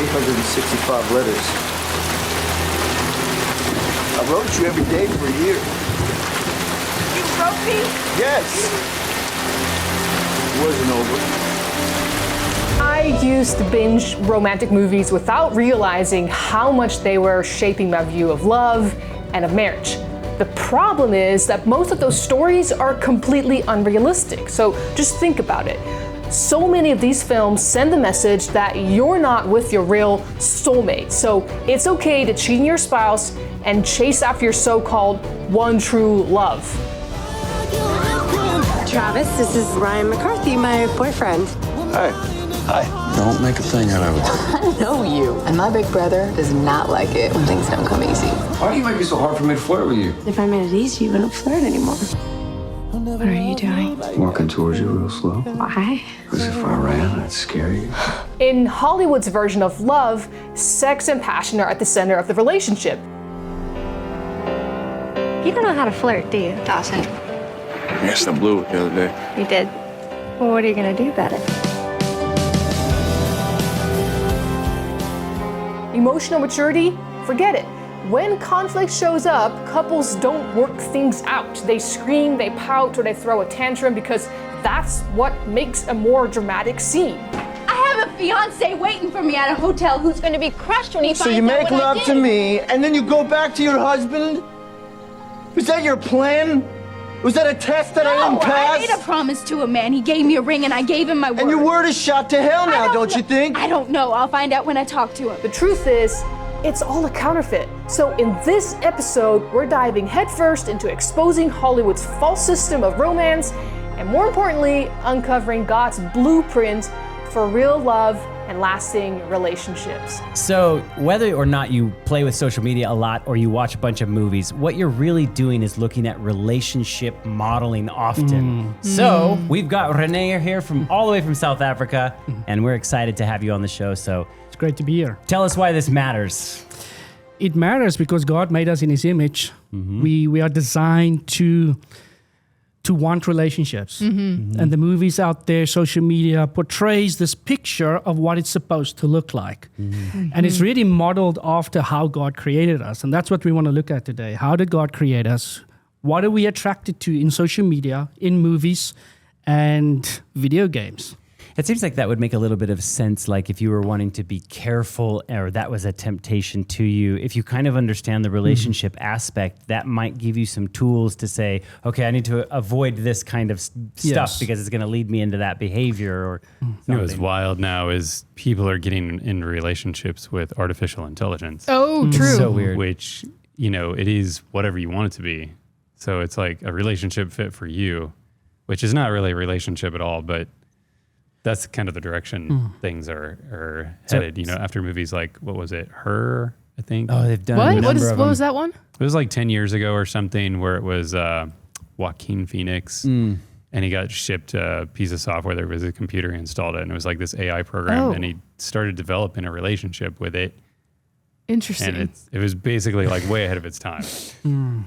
865 letters. I wrote you every day for a year. You wrote me? Yes. It wasn't over. I used to binge romantic movies without realizing how much they were shaping my view of love and of marriage. The problem is that most of those stories are completely unrealistic. So just think about it. So many of these films send the message that you're not with your real soulmate. So it's okay to cheat on your spouse and chase after your so-called one true love. Travis, this is Ryan McCarthy, my boyfriend. Hi. Hi. Don't make a thing out of it. I know you. And my big brother does not like it when things don't come easy. Why do you make it so hard for me to flirt with you? If I made it easy, you wouldn't flirt anymore. What are you doing? Walking towards you real slow. Why? Because if I ran, I'd scare you. In Hollywood's version of love, sex and passion are at the center of the relationship. You don't know how to flirt, do you, Dawson? I guess I blew it the other day. You did. Well, what are you gonna do about it? Emotional maturity? Forget it. When conflict shows up, couples don't work things out. They scream, they pout, or they throw a tantrum because that's what makes a more dramatic scene. I have a fiance waiting for me at a hotel who's going to be crushed when he finds out So you make what I love did. to me, and then you go back to your husband? Was that your plan? Was that a test that I No, didn't pass? I made a promise to a man. He gave me a ring, and I gave him my word. And your word is shot to hell now, don't you think? I don't know. I'll find out when I talk to him. The truth is, it's all a counterfeit. So in this episode, we're diving headfirst into exposing Hollywood's false system of romance, and more importantly, uncovering God's blueprint for real love and lasting relationships. So whether or not you play with social media a lot or you watch a bunch of movies, what you're really doing is looking at relationship modeling often. So we've got Renee here from all the way from South Africa, and we're excited to have you on the show. So It's great to be here. tell us why this matters. It matters because God made us in His image. We are designed to want relationships. And the movies out there, social media, portrays this picture of what it's supposed to look like. And it's really modeled after how God created us. And that's what we want to look at today. How did God create us? What are we attracted to in social media, in movies, and video games? It seems like that would make a little bit of sense, like if you were wanting to be careful or that was a temptation to you. If you kind of understand the relationship aspect, that might give you some tools to say, okay, I need to avoid this kind of stuff because it's going to lead me into that behavior or something. You know what's wild now is people are getting in relationships with artificial intelligence. Oh, true. So weird. Which, you know, it is whatever you want it to be. So it's like a relationship fit for you, which is not really a relationship at all, but that's kind of the direction things are headed, you know, after movies like, what was it? Her, I think. Oh, they've done What? a number of What was them. that one? It was like 10 years ago or something where it was Joaquin Phoenix and he got shipped a piece of software. There was a computer, he installed it, and it was like this AI program and he started developing a relationship with it. Interesting. And it was basically like way ahead of its time.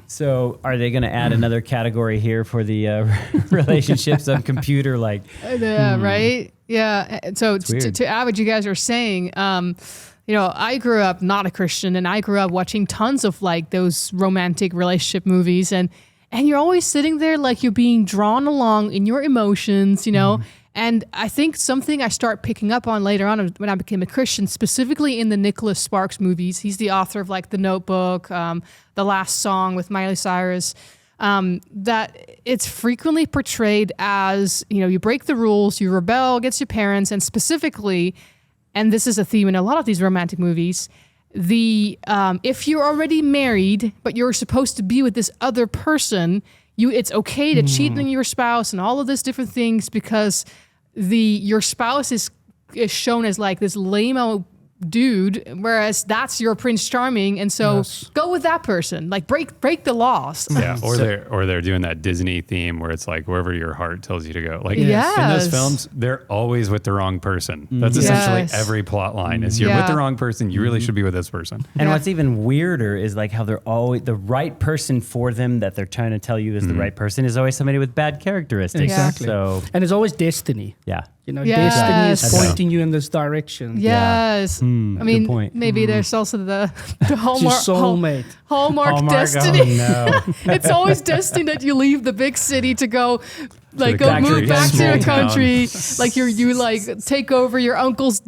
So are they going to add another category here for the relationships on computer? Like, Yeah, right? Yeah. So weird. to add what you guys are saying, you know, I grew up not a Christian, and I grew up watching tons of like those romantic relationship movies, and you're always sitting there like you're being drawn along in your emotions, you know. And I think something I start picking up on later on when I became a Christian, specifically in the Nicolas Sparks movies. He's the author of like The Notebook, The Last Song with Miley Cyrus. That it's frequently portrayed as, you know, you break the rules, you rebel against your parents, and specifically, and this is a theme in a lot of these romantic movies, if you're already married but you're supposed to be with this other person, it's okay to cheat on your spouse and all of these different things because your spouse is shown as like this lame-o dude, whereas that's your Prince Charming, and so go with that person. Like break the laws. Yeah, or they're doing that Disney theme where it's like wherever your heart tells you to go. Like Yes. in those films, they're always with the wrong person. That's essentially every plot line is you're with the wrong person, you really should be with this person. and what's even weirder is like how they're always the right person for them that they're trying to tell you is the right person is always somebody with bad characteristics. Exactly. So And it's always destiny. yeah. Destiny is Yes. pointing you in this direction. Yes. I mean, good point. maybe there's also the Your Hallmark, soulmate. Hallmark Oh, destiny. no. It's always destined that you leave the big city to go, like, the go country. move back to Small your town. country. Like you like take over your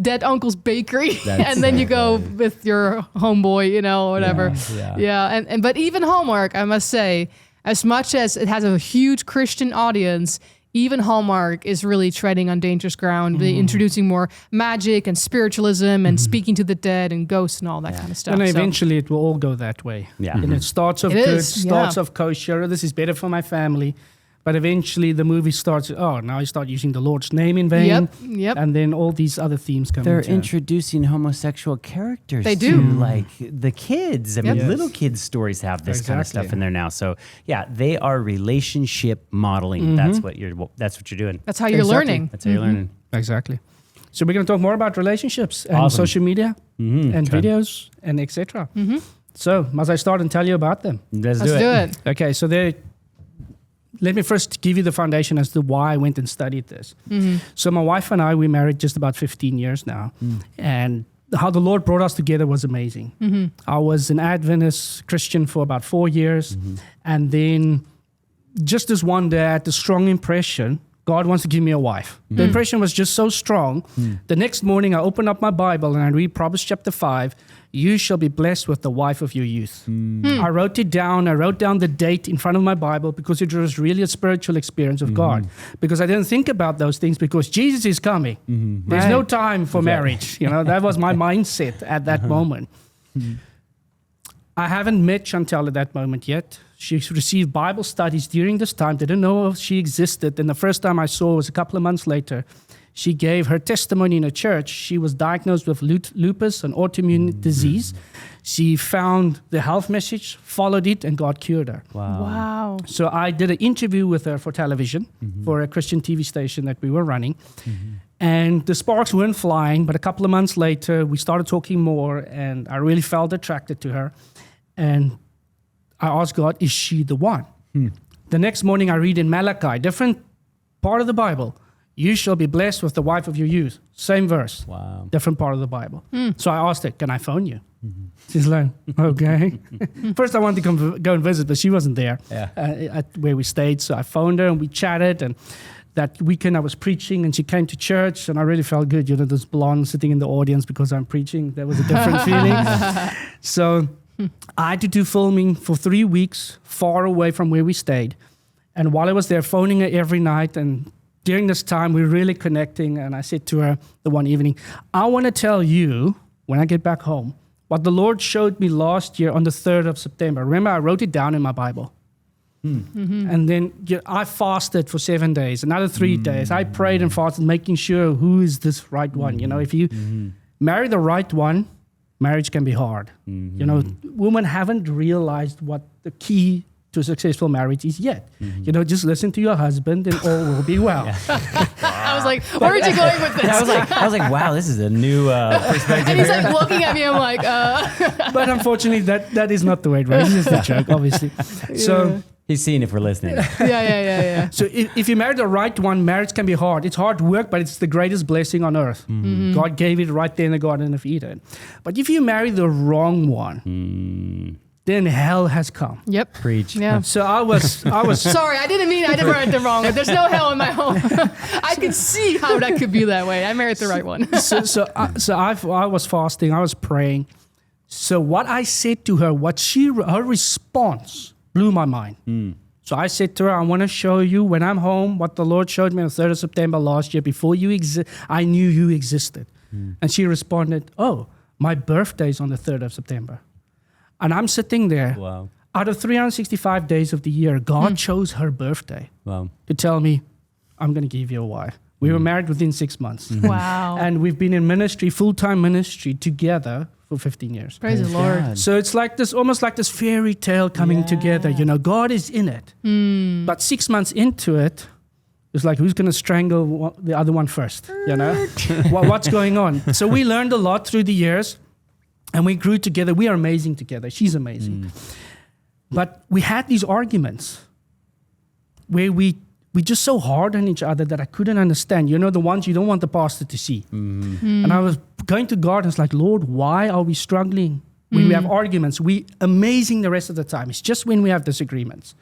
dead uncle's bakery, That's and then so you go funny. with your homeboy, whatever. Yeah. And but even Hallmark, I must say, as much as it has a huge Christian audience, even Hallmark is really treading on dangerous ground, introducing more magic and spiritualism and speaking to the dead and ghosts and all that kind of stuff. And So- eventually it will all go that way. Yeah. And it starts off It good, is, starts yeah. off kosher. This is better for my family. But eventually the movie starts, now you start using the Lord's name in vain. Yep. And then all these other themes come They're into introducing homosexual characters. They do. to, like the kids. I mean, Yes. little kids' stories have this kind of stuff Exactly. in there now. So yeah, they are relationship modeling. That's what you're doing. That's how you're Exactly. learning. That's how you're learning. Exactly. So we're going to talk more about relationships and Awesome. social media and Okay. videos and etc. So must I start and tell you about them? Let's Let's do it. Okay, so let me first give you the foundation as to why I went and studied this. So my wife and I, we married just about 15 years now. And how the Lord brought us together was amazing. I was an Adventist Christian for about 4 years. And then just this one day, I had the strong impression, God wants to give me a wife. The impression was just so strong. The next morning, I opened up my Bible and I read Proverbs chapter 5. You shall be blessed with the wife of your youth. I wrote it down. I wrote down the date in front of my Bible because it was really a spiritual experience of God. Because I didn't think about those things because Jesus is coming. There's no time for marriage. That was my mindset at that moment. I haven't met Chantel at that moment yet. She received Bible studies during this time. Didn't know she existed. And the first time I saw her was a couple of months later. She gave her testimony in a church. She was diagnosed with lupus, an autoimmune disease. She found the health message, followed it, and God cured her. Wow. So I did an interview with her for television, for a Christian TV station that we were running. And the sparks weren't flying, but a couple of months later, we started talking more, and I really felt attracted to her. And I asked God, is she the one? The next morning, I read in Malachi, different part of the Bible, you shall be blessed with the wife of your youth. Same verse. Wow. Different part of the Bible. So I asked her, can I phone you? She's like, okay. First, I wanted to go and visit, but she wasn't there at where we stayed. So I phoned her and we chatted. And that weekend I was preaching and she came to church and I really felt good. This blonde sitting in the audience because I'm preaching. That was a different feeling. So I had to do filming for 3 weeks far away from where we stayed. And while I was there, phoning her every night, and during this time, we were really connecting. And I said to her the one evening, I want to tell you, when I get back home, what the Lord showed me last year on the 3rd of September. Remember, I wrote it down in my Bible. And then I fasted for 7 days, another 3 days. I prayed and fasted, making sure who is this right one. If you marry the right one, marriage can be hard. Women haven't realized what the key to a successful marriage is yet. Just listen to your husband and all will be well. I was like, where are you going with this? I was like, wow, this is a new perspective. And he's here. like looking at me. I'm like, But unfortunately, that is not the way it works. It's just a joke, obviously. So He's seeing if we're listening. yeah. So if you marry the right one, marriage can be hard. It's hard work, but it's the greatest blessing on earth. God gave it right there in the Garden of Eden. But if you marry the wrong one, then hell has come. Yep. Preach. Yeah. So I was Sorry, I didn't mean I did write it wrong. There's no hell in my home. I could see how that could be that way. I married the right one. so I was fasting. I was praying. So what I said to her, her response blew my mind. So I said to her, I want to show you when I'm home what the Lord showed me on the 3rd of September last year. Before you I knew you existed. And she responded, oh, my birthday's on the 3rd of September. And I'm sitting there. Wow. Out of 365 days of the year, God chose her birthday to tell me, I'm going to give you a wife. We were married within 6 months. Wow. And we've been in ministry, full-time ministry together for 15 years. Praise the Lord. God. So it's like this, almost like this fairy tale coming together. God is in it. But 6 months into it, it's like, who's going to strangle the other one first? What's going on? So we learned a lot through the years, and we grew together. We are amazing together. She's amazing. But we had these arguments where we we're just so hard on each other that I couldn't understand. You know, the ones you don't want the pastor to see. And I was going to God and it's like, Lord, why are we struggling? When we have arguments, we amazing the rest of the time. It's just when we have disagreements.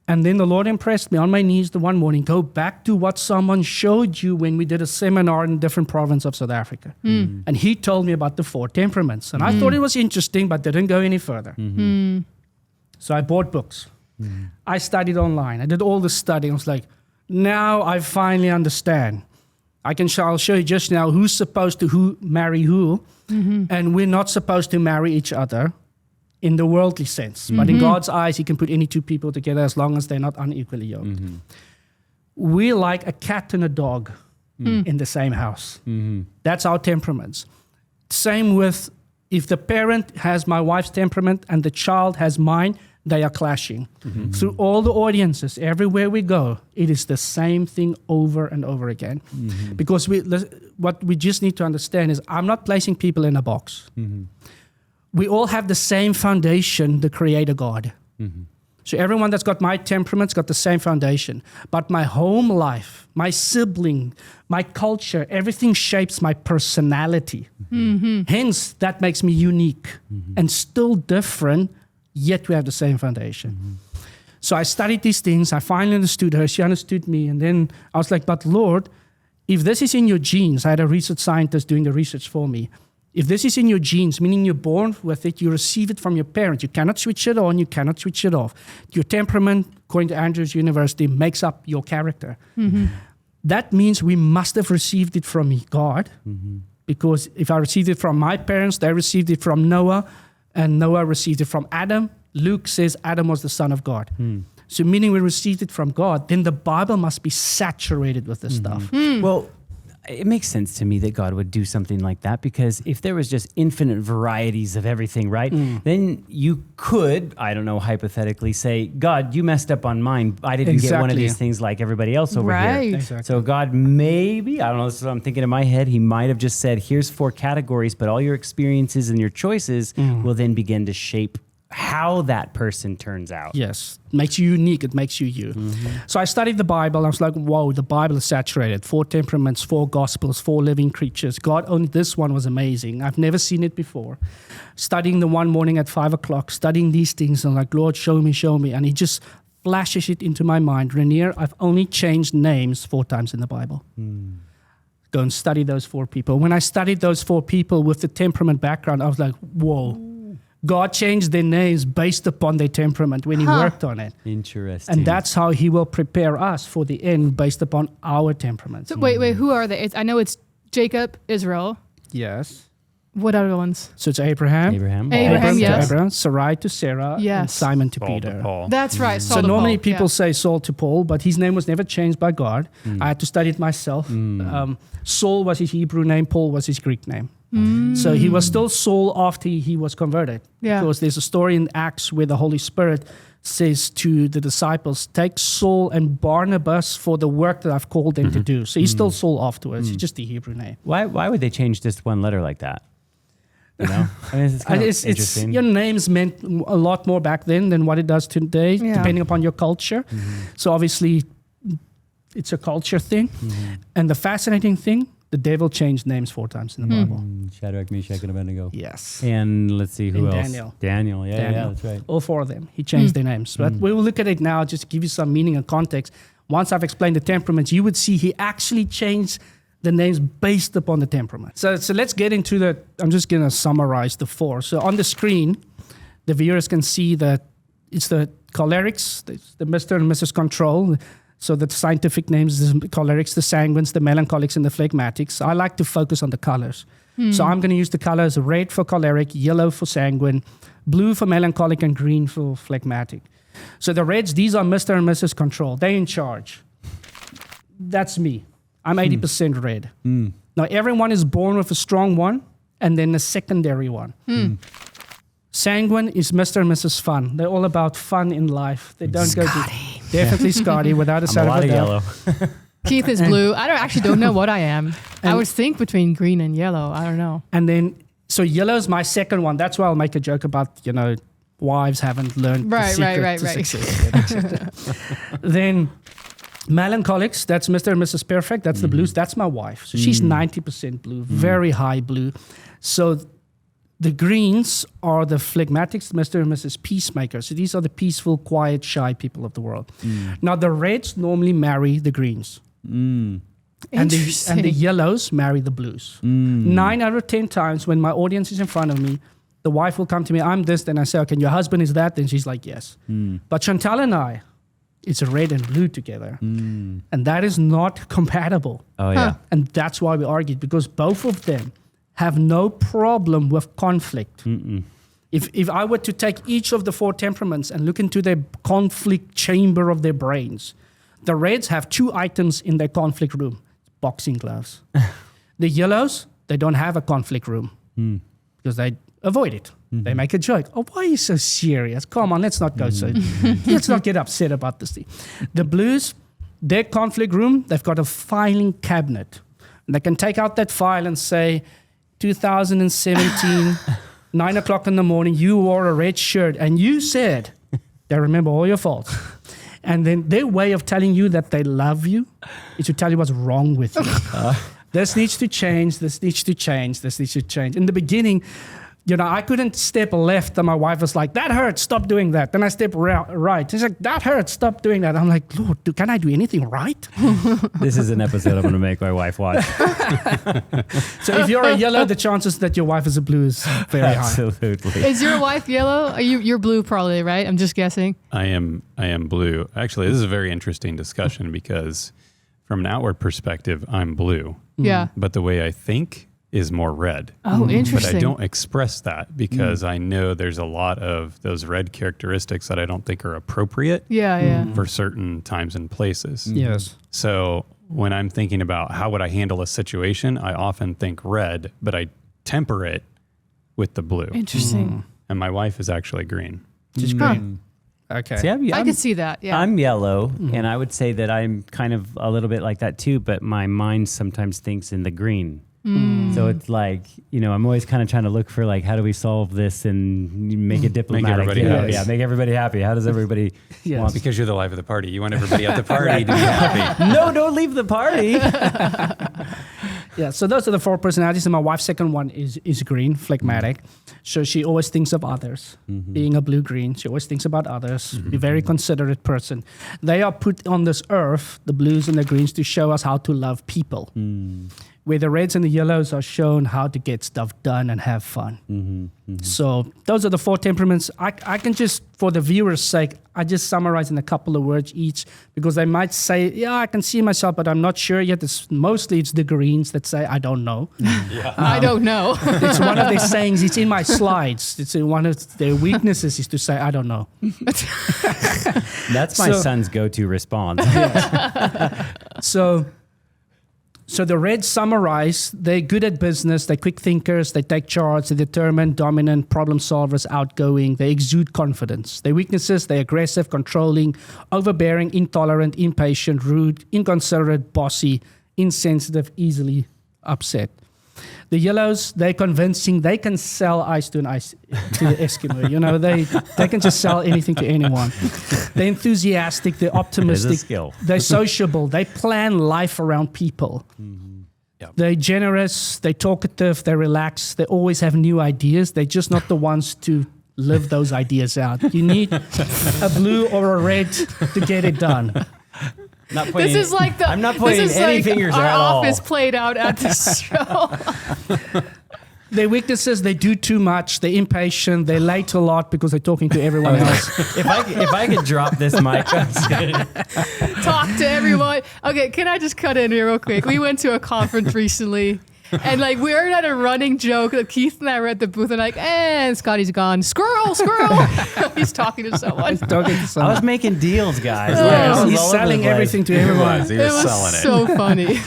And then the Lord impressed me on my knees the one morning, go back to what someone showed you when we did a seminar in a different province of South Africa. And he told me about the 4 temperaments. And I thought it was interesting, but didn't go any further. So I bought books. I studied online. I did all the study. I was like, now I finally understand. I'll show you just now who's supposed to marry who. And we're not supposed to marry each other in the worldly sense. But in God's eyes, he can put any 2 people together as long as they're not unequally yoked. We're like a cat and a dog in the same house. That's our temperaments. Same with if the parent has my wife's temperament and the child has mine, they are clashing. Through all the audiences, everywhere we go, it is the same thing over and over again. Because what we just need to understand is I'm not placing people in a box. We all have the same foundation, the Creator God. So everyone that's got my temperament's got the same foundation. But my home life, my sibling, my culture, everything shapes my personality. Hence, that makes me unique and still different, yet we have the same foundation. So I studied these things. I finally understood her. She understood me. And then I was like, but Lord, if this is in your genes, I had a research scientist doing the research for me. If this is in your genes, meaning you're born with it, you receive it from your parents. You cannot switch it on. You cannot switch it off. Your temperament, according to Andrews University, makes up your character. That means we must have received it from God. Because if I received it from my parents, they received it from Noah, and Noah received it from Adam. Luke says Adam was the son of God. So meaning we received it from God, then the Bible must be saturated with this stuff. Well, it makes sense to me that God would do something like that, because if there was just infinite varieties of everything, right, then you could, I don't know, hypothetically say, God, you messed up on mine. I didn't get one of these things like everybody else over here. So God maybe, I don't know, this is what I'm thinking in my head, he might have just said, here's 4 categories, but all your experiences and your choices will then begin to shape how that person turns out. Yes. Makes you unique. It makes you you. So I studied the Bible. I was like, whoa, the Bible is saturated. 4 temperaments, 4 gospels, 4 living creatures. God, only this one was amazing. I've never seen it before. Studying the one morning at 5 o'clock, studying these things, and like, Lord, show me. And he just flashes it into my mind. Rainier, I've only changed names 4 times in the Bible. Go and study those 4 people. When I studied those 4 people with the temperament background, I was like, whoa. God changed their names based upon their temperament when he worked on it. Interesting. And that's how he will prepare us for the end based upon our temperament. So wait, who are they? I know it's Jacob, Israel. Yes. What other ones? So it's Abraham, yes. to Abraham, Sarai to Sarah, and Simon to Paul Peter. to Paul. That's right. Saul So to normally Paul, people say Saul to Paul, but his name was never changed by God. I had to study it myself. Saul was his Hebrew name, Paul was his Greek name. So he was still Saul after he was converted. Because there's a story in Acts where the Holy Spirit says to the disciples, take Saul and Barnabas for the work that I've called them to do. So he's still Saul afterwards. He's just the Hebrew name. Why would they change just one letter like that? You know? I mean, it's kind of interesting. Your names meant a lot more back then than what it does today, depending upon your culture. So obviously, it's a culture thing. And the fascinating thing, the devil changed names 4 times in the Bible. Shadrach, Meshach, and Abednego. Yes. And let's see, who else? Daniel. Daniel, yeah, that's right. All 4 of them. He changed their names. But we will look at it now just to give you some meaning and context. Once I've explained the temperaments, you would see he actually changed the names based upon the temperament. So let's get into the, I'm just going to summarize the 4. So on the screen, the viewers can see that it's the cholerics, the Mr. and Mrs. Control. So the scientific names, the cholerics, the sanguines, the melancholics, and the phlegmatics. I like to focus on the colors. So I'm going to use the colors red for choleric, yellow for sanguine, blue for melancholic, and green for phlegmatic. So the reds, these are Mr. and Mrs. Control. They're in charge. That's me. I'm 80% red. Now, everyone is born with a strong one and then a secondary one. Sanguine is Mr. and Mrs. Fun. They're all about fun in life. They don't go to... Definitely Scotty, without a shadow of a doubt. Yellow. Keith is blue. I actually don't know what I am. I would think between green and yellow. I don't know. And then, so yellow is my second one. That's why I'll make a joke about, wives haven't learned the secret to success. Then Melancholics, that's Mr. and Mrs. Perfect. That's the blues. That's my wife. So she's 90% blue, very high blue. So the greens are the phlegmatics, Mr. and Mrs. Peacemaker. So these are the peaceful, quiet, shy people of the world. Now the reds normally marry the greens. And the yellows marry the blues. 9 out of 10 times when my audience is in front of me, the wife will come to me, I'm this, then I say, okay, your husband is that? Then she's like, yes. But Chantal and I, it's red and blue together. And that is not compatible. Oh, yeah. And that's why we argued, because both of them have no problem with conflict. If I were to take each of the 4 temperaments and look into their conflict chamber of their brains, the reds have 2 items in their conflict room. Boxing gloves. The yellows, they don't have a conflict room because they avoid it. They make a joke. Oh, why are you so serious? Come on, let's not go so. Let's not get upset about this thing. The blues, their conflict room, they've got a filing cabinet. And they can take out that file and say, 2017, 9 o'clock in the morning, you wore a red shirt and you said, they remember all your faults. And then their way of telling you that they love you is to tell you what's wrong with you. This needs to change, this needs to change, this needs to change. In the beginning, I couldn't step left and my wife was like, that hurts, stop doing that. Then I step right. She's like, that hurts, stop doing that. I'm like, Lord, can I do anything right? This is an episode I'm going to make my wife watch. So if you're a yellow, the chances that your wife is a blue is very high. Absolutely. Is your wife yellow? You're blue probably, right? I'm just guessing. I am blue. Actually, this is a very interesting discussion because from an outward perspective, I'm blue. Yeah. But the way I think is more red. Oh, interesting. But I don't express that because I know there's a lot of those red characteristics that I don't think are appropriate for certain times and places. Yes. So when I'm thinking about how would I handle a situation, I often think red, but I temper it with the blue. Interesting. And my wife is actually green. She's green. Okay. See, I can see that. Yeah. I'm yellow, and I would say that I'm kind of a little bit like that too, but my mind sometimes thinks in the green. So it's like, I'm always kind of trying to look for like, how do we solve this and make it diplomatic? Make everybody happy. Yeah, make everybody happy. How does everybody want? Because you're the life of the party. You want everybody at the party to be happy. No, don't leave the party. Yeah, so those are the 4 personalities, and my wife's second one is green, phlegmatic. So she always thinks of others. Being a blue-green, she always thinks about others. Be a very considerate person. They are put on this earth, the blues and the greens, to show us how to love people. Where the reds and the yellows are shown how to get stuff done and have fun. So those are the 4 temperaments. I can just, for the viewer's sake, I just summarize in a couple of words each, because they might say, yeah, I can see myself, but I'm not sure yet. Mostly it's the greens that say, I don't know. I don't know. It's one of their sayings. It's in my slides. It's one of their weaknesses is to say, I don't know. That's my son's go-to response. So the reds summarize, they're good at business, they're quick thinkers, they take charge, they're determined, dominant, problem solvers, outgoing, they exude confidence. Their weaknesses, they're aggressive, controlling, overbearing, intolerant, impatient, rude, inconsiderate, bossy, insensitive, easily upset. The yellows, they're convincing, they can sell ice to the Eskimo. They can just sell anything to anyone. They're enthusiastic, they're optimistic, they're sociable, they plan life around people. Yep. They're generous, they're talkative, they're relaxed, they always have new ideas. They're just not the ones to live those ideas out. You need a blue or a red to get it done. This is like I'm not pointing any fingers our at all. office played out at this show. Their weaknesses, they do too much, they're impatient, they're late a lot because they're talking to everyone else. If I could drop this mic, talk to everyone. Okay, can I just cut in here real quick? We went to a conference recently. And we were at a running joke that Keith and I were at the booth and and Scotty's gone. Squirrel. He's talking to someone. I was making deals, guys. He's selling everything to everyone. He was selling it. So funny.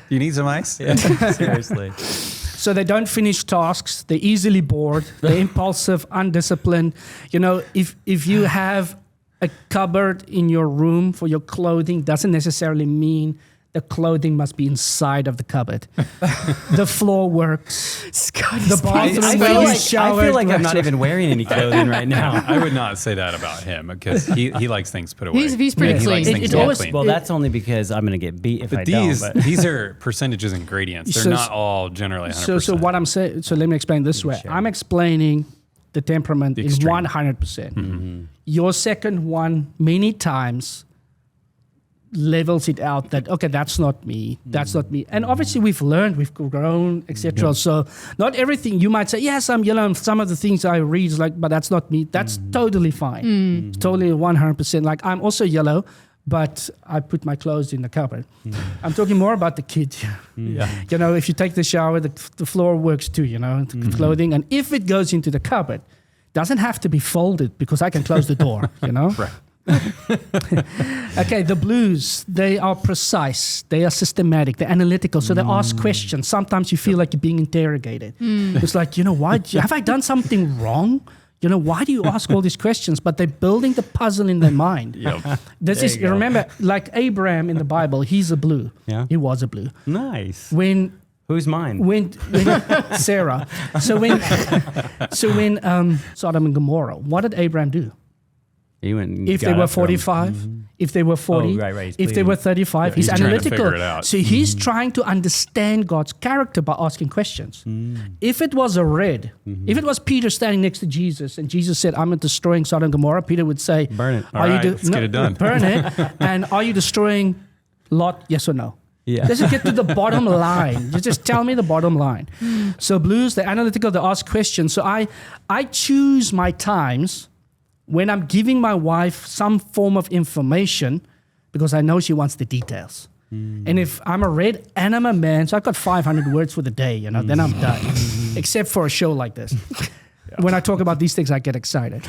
You need some ice? Yeah, seriously. So they don't finish tasks. They're easily bored. They're impulsive, undisciplined. If you have a cupboard in your room for your clothing, doesn't necessarily mean the clothing must be inside of the cupboard. The floor works. The bathroom I feel like I'm not even wearing any clothing right now. I would not say that about him because he likes things put away. He's pretty He clean. likes things It always- clean. Well, that's only because I'm going to get beat if I don't. But These are percentages and gradients. They're So- not all generally 100%. So what I'm saying, so let me explain this way. share. I'm explaining the temperament The in extreme. 100%. Your second one, many times, levels it out that, okay, that's not me, that's not me. And obviously we've learned, we've grown, etc. So not everything, you might say, yes, I'm yellow, and some of the things I read is like, but that's not me. That's totally fine. It's totally 100%. Like, I'm also yellow, but I put my clothes in the cupboard. I'm talking more about the kids. Yeah. You know, if you take the shower, the floor works too, you know, the clothing. And if it goes into the cupboard, doesn't have to be folded because I can close the door, you know? Right. Okay, the blues, they are precise, they are systematic, they're analytical, so they ask questions. Sometimes you feel like you're being interrogated. It's like, you know, why have I done something wrong? You know, why do you ask all these questions? But they're building the puzzle in their mind. This is, you remember, like Abraham in the Bible, he's a blue. Yeah. He was a blue. nice. Who's mine? When Sarah. So when Sodom and Gomorrah, what did Abraham do? He went and If got they were after him. 45, if they were 40, right. if they were 35, he's he's trying to analytical. figure it out. So he's trying to understand God's character by asking questions. If it was a red, if it was Peter standing next to Jesus and Jesus said, I'm destroying Sodom and Gomorrah, Peter would say, Burn it. All right, let's get it done. Burn it. And are you destroying Lot? Yes or no? Yeah. Let's just get to the bottom line. You just tell me the bottom line. So blues, they're analytical, they ask questions. So I choose my times when I'm giving my wife some form of information because I know she wants the details. And if I'm a red and I'm a man, so I've got 500 words for the day, you know, then I'm done. Except for a show like this. When I talk about these things, I get excited.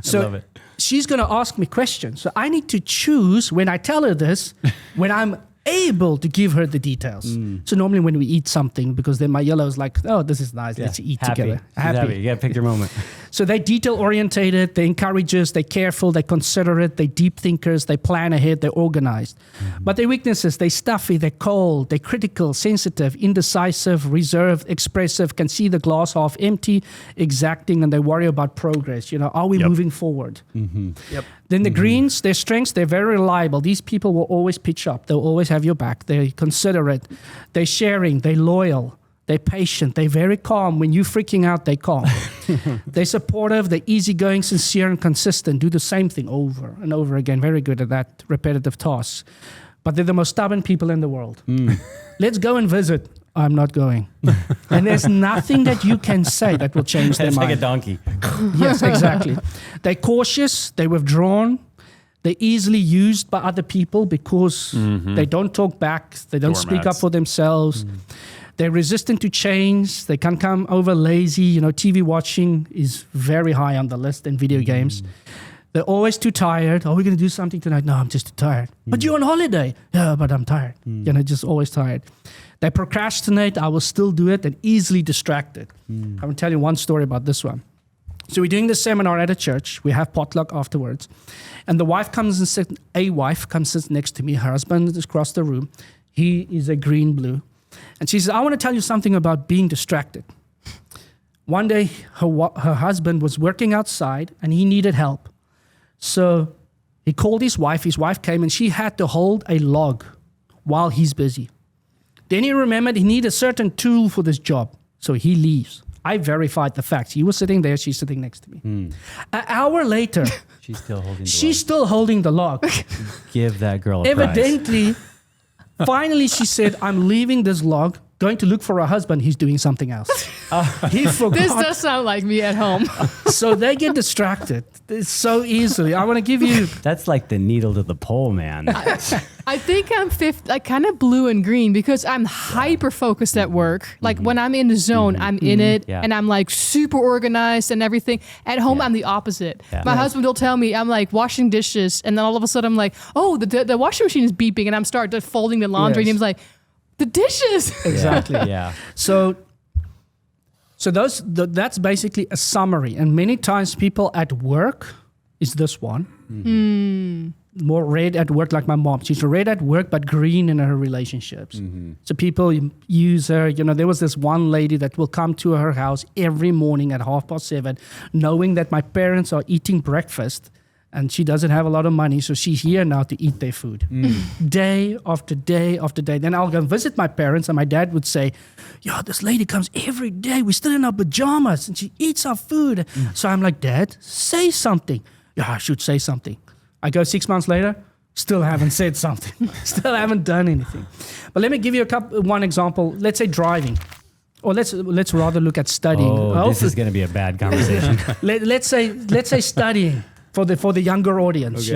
So love it. she's going to ask me questions. So I need to choose when I tell her this, when I'm able to give her the details. So normally when we eat something, because then my yellow is like, oh, this is nice, let's eat together. She's happy. You got to pick your moment. So they're detail-orientated, they're encouragers, they're careful, they're considerate, they're deep thinkers, they plan ahead, they're organized. But their weaknesses, they're stuffy, they're cold, they're critical, sensitive, indecisive, reserved, expressive, can see the glass half empty, exacting, and they worry about progress. You know, are we moving forward? Then the greens, their strengths, they're very reliable. These people will always pitch up. They'll always have your back. They're considerate. They're sharing. They're loyal. They're patient. They're very calm. When you're freaking out, they're calm. They're supportive. They're easygoing, sincere, and consistent. Do the same thing over and over again. Very good at that repetitive task. But they're the most stubborn people in the world. Let's go and visit. I'm not going. And there's nothing that you can say that will change their It's mind. like a donkey. Yes, exactly. They're cautious, they're withdrawn, they're easily used by other people because they don't talk back, they don't speak up Doormats. for themselves. They're resistant to change, they can come over lazy. You know, TV watching is very high on the list and video games. They're always too tired. Are we going to do something tonight? No, I'm just too tired. But you're on holiday. Yeah, but I'm tired. You know, just always tired. They procrastinate. I will still do it, and easily distracted. I'm going to tell you one story about this one. So we're doing this seminar at a church. We have potluck afterwards. And the wife comes and sits, sits next to me. Her husband is across the room. He is a green-blue. And she says, I want to tell you something about being distracted. One day, her husband was working outside, and he needed help. So he called his wife. His wife came, and she had to hold a log while he's busy. Then he remembered he needed a certain tool for this job. So he leaves. I verified the facts. He was sitting there. She's sitting next to me. An hour later, She's still holding the she's still holding the log. log. Give that girl a prize. Evidently, finally she said, I'm leaving this log, going to look for her husband. He's doing something else. He forgot. This does sound like me at home. So they get distracted so easily. I want to give you... That's like the needle to the pole, man. I think I'm like kind of blue and green because I'm hyper focused at work. Like when I'm in the zone, I'm in it and I'm like super organized and everything. At home, I'm the opposite. My husband will tell me I'm like washing dishes and then all of a sudden I'm like, oh, the washing machine is beeping and I'm starting folding the laundry and he's like, the dishes. Exactly. Yeah. So that's basically a summary. And many times people at work is this one. more red at work, like my mom. She's red at work, but green in her relationships. So people use her. There was this one lady that will come to her house every morning at 7:30, knowing that my parents are eating breakfast and she doesn't have a lot of money, so she's here now to eat their food. Day after day after day. Then I'll go visit my parents, and my dad would say, this lady comes every day. We're still in our pajamas, and she eats our food. So I'm like, Dad, say something. Yeah, I should say something. I go 6 months later, still haven't said something. Still haven't done anything. But let me give you one example. Let's say driving. Or let's rather look at studying. This is going to be a bad conversation. let's say studying. For the younger audience,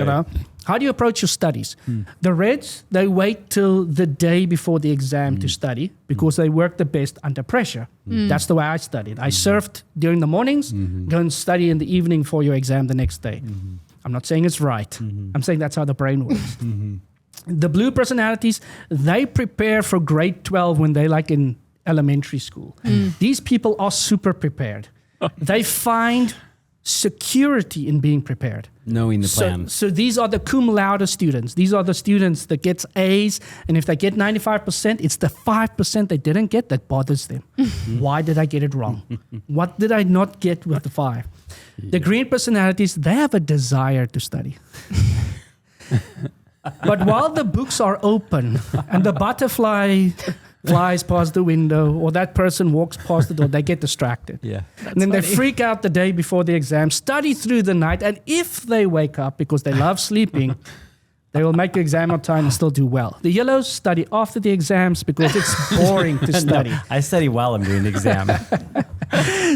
how do you approach your studies? The Reds, they wait till the day before the exam to study because they work the best under pressure. That's the way I studied. I surfed during the mornings, go and study in the evening for your exam the next day. I'm not saying it's right. I'm saying that's how the brain works. The blue personalities, they prepare for grade 12 when they're like in elementary school. These people are super prepared. They find security in being prepared. Knowing the plan. So these are the cum laude students. These are the students that gets A's, and if they get 95%, it's the 5% they didn't get that bothers them. Why did I get it wrong? What did I not get with the 5? The green personalities, they have a desire to study. But while the books are open and the butterfly flies past the window or that person walks past the door, they get distracted. And then they freak out the day before the exam, study through the night, and if they wake up because they love sleeping, they will make the exam on time and still do well. The yellows study after the exams because it's boring to study. No, I study while I'm doing the exam.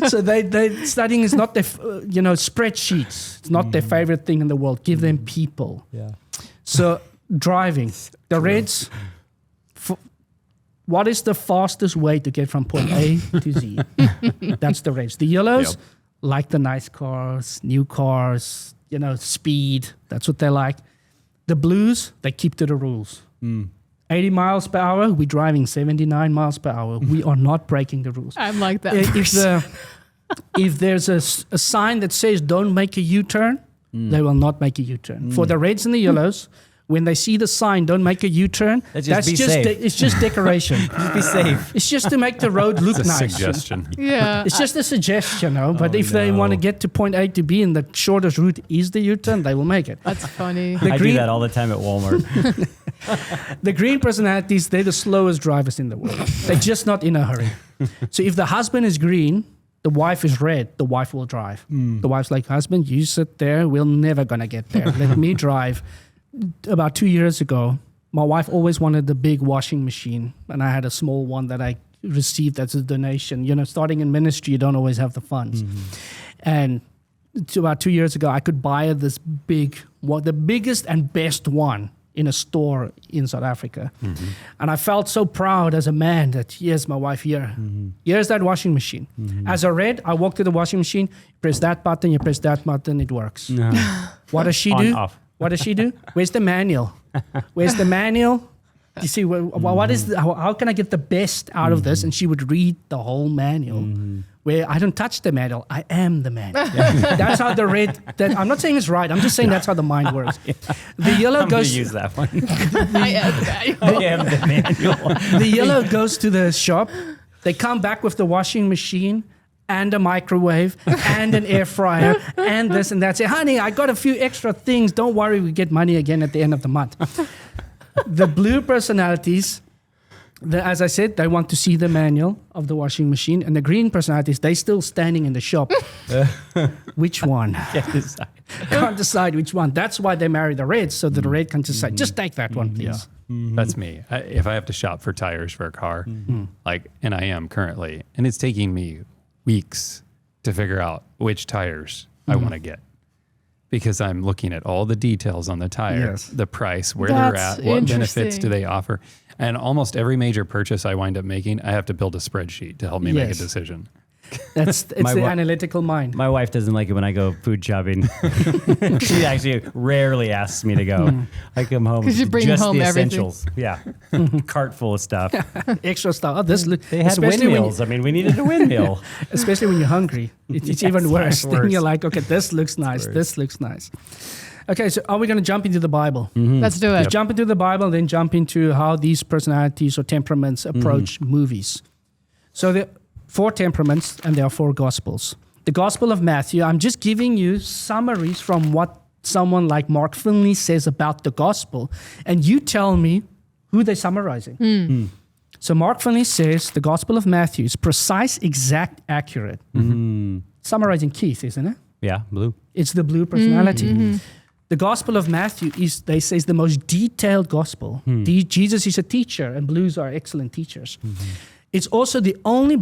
So they studying is not their, spreadsheets. It's not their favorite thing in the world. Give them people. So driving, the Reds. What is the fastest way to get from point A to Z? That's the Reds. The yellows like the nice cars, new cars, speed. That's what they like. The blues, they keep to the rules. 80 miles per hour, we're driving 79 miles per hour. We are not breaking the rules. I'm like that. If there's a sign that says don't make a U-turn, they will not make a U-turn. For the Reds and the yellows, when they see the sign, don't make a U-turn. It's just decoration. Just be safe. It's just to make the road look it's a nice. Suggestion. Yeah. It's just a suggestion, But if they want to get to point A to B and the shortest route is the U-turn, they will make it. That's funny. I do that all the time at Walmart. The green personalities, they're the slowest drivers in the world. They're just not in a hurry. So if the husband is green, the wife is red, the wife will drive. The wife's like, husband, you sit there. We're never going to get there. Let me drive. About 2 years ago, my wife always wanted the big washing machine, and I had a small one that I received as a donation. Starting in ministry, you don't always have the funds. And about 2 years ago, I could buy this the biggest and best one in a store in South Africa. And I felt so proud as a man that here's my wife here. Here's that washing machine. As a Red, I walk to the washing machine, press that button, you press that button, it works. What does she do? Off. What does she do? Where's the manual? Where's the manual? You see, what is how can I get the best out of this? And she would read the whole manual. Where I don't touch the manual, I am the manual. That's how the Red. I'm not saying it's right. I'm just saying that's how the mind works. The yellow goes. Use that one. I am the manual. The yellow goes to the shop. They come back with the washing machine and a microwave and an air fryer and this and that. Say, honey, I got a few extra things. Don't worry, we get money again at the end of the month. The blue personalities, as I said, they want to see the manual of the washing machine. And the green personalities, they still standing in the shop. Which one? Can't decide which one. That's why they marry the Reds, so that the Red can decide. Just take that one, please. That's me. If I have to shop for tires for a car, and I am currently, and it's taking me weeks to figure out which tires I want to get, because I'm looking at all the details on the tire, the price, where they're at, what benefits do they offer. And almost every major purchase I wind up making, I have to build a spreadsheet to help me make a decision. It's the analytical mind. My wife doesn't like it when I go food shopping. She actually rarely asks me to go. I come home because you bring just home the everything. Essentials. Yeah, cart full of stuff. Extra stuff. They had windmills. I mean, we needed a windmill. Especially when you're hungry, it's even worse. Then you're like, okay, this looks nice. This looks nice. Okay, so are we going to jump into the Bible? Let's do it. Let's jump into the Bible, then jump into how these personalities or temperaments approach movies. So there are 4 temperaments and there are 4 gospels. The Gospel of Matthew, I'm just giving you summaries from what someone like Mark Finley says about the gospel, and you tell me who they're summarizing. So Mark Finley says the Gospel of Matthew is precise, exact, accurate. Summarizing Keith, isn't it? Yeah, blue. It's the blue personality. The Gospel of Matthew is, they say, is the most detailed gospel. Jesus is a teacher, and blues are excellent teachers. It's also the only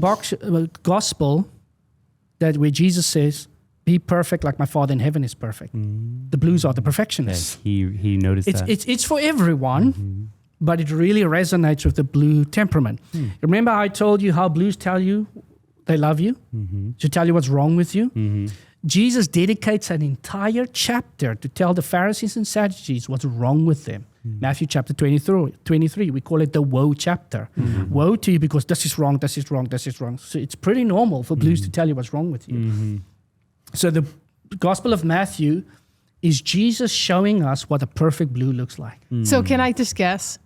gospel that where Jesus says, "Be perfect like my Father in heaven is perfect." The blues are the perfectionists. Yes, he noticed that. It's for everyone, but it really resonates with the blue temperament. Remember I told you how blues tell you they love you, to tell you what's wrong with you? Jesus dedicates an entire chapter to tell the Pharisees and Sadducees what's wrong with them. Matthew chapter 23, we call it the woe chapter. Woe to you because this is wrong, this is wrong, this is wrong. So it's pretty normal for blues to tell you what's wrong with you. So the Gospel of Matthew is Jesus showing us what a perfect blue looks like. So can I just guess?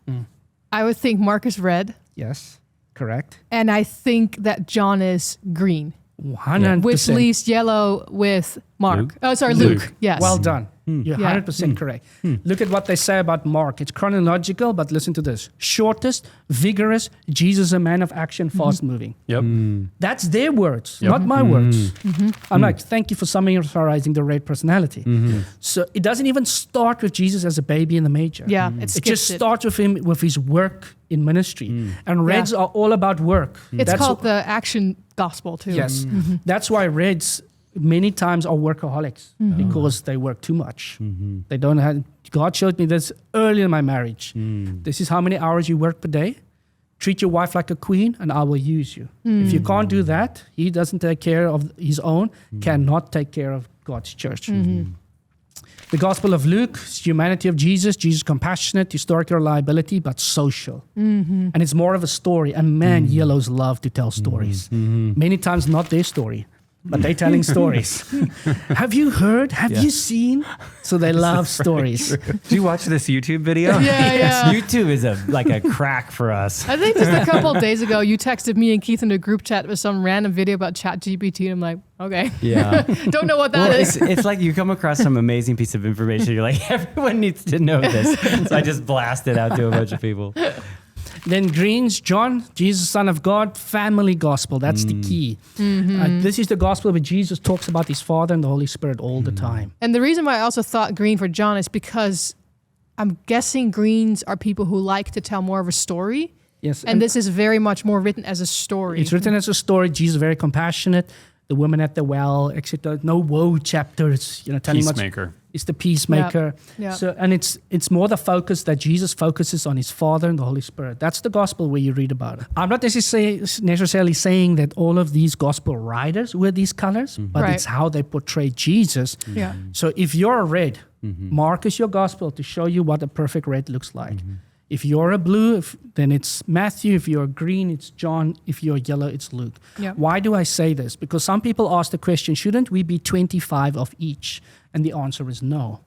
I would think Mark is red. Yes, correct. And I think that John is green. 100%. Which leaves yellow with Mark. Luke? Oh, sorry, Luke. Yes. Well done. You're 100% correct. Look at what they say about Mark. It's chronological, but listen to this. Shortest, vigorous, Jesus a man of action, fast moving. That's their words, not my words. I'm like, thank you for summarizing the red personality. So it doesn't even start with Jesus as a baby in the manger. Yeah, it just starts with him, with his work in ministry. And reds are all about work. It's called the action gospel too. Yes. That's why reds many times are workaholics because they work too much. They don't have. God showed me this early in my marriage. This is how many hours you work per day. Treat your wife like a queen and I will use you. If you can't do that, he doesn't take care of his own, cannot take care of God's church. The Gospel of Luke is humanity of Jesus. Jesus compassionate, historical reliability, but social. And it's more of a story. And man, yellows love to tell stories. Many times not their story, but they're telling stories. Have you heard? Have you seen? So they love stories. Did you watch this YouTube video? Yeah. YouTube is like a crack for us. I think just a couple of days ago, you texted me and Keith in a group chat with some random video about ChatGPT. And I'm like, okay. Yeah. Don't know what that is. It's like you come across some amazing piece of information. You're like, everyone needs to know this. So I just blast it out to a bunch of people. Then greens, John, Jesus, Son of God, family gospel. That's the key. This is the gospel where Jesus talks about his Father and the Holy Spirit all the time. And the reason why I also thought green for John is because I'm guessing greens are people who like to tell more of a story. Yes. And this is very much more written as a story. It's written as a story. Jesus is very compassionate. The woman at the well, etc. No woe chapter. It's telling Peacemaker. It's the peacemaker. Yeah. So and it's more the focus that Jesus focuses on his Father and the Holy Spirit. That's the gospel where you read about it. I'm not necessarily saying that all of these gospel writers wear these colors, but it's how they portray Jesus. Yeah. So if you're a red, Mark is your gospel to show you what a perfect red looks like. If you're a blue, then it's Matthew. If you're green, it's John. If you're yellow, it's Luke. Yeah. Why do I say this? Because some people ask the question, shouldn't we be 25 of each? And the answer is no.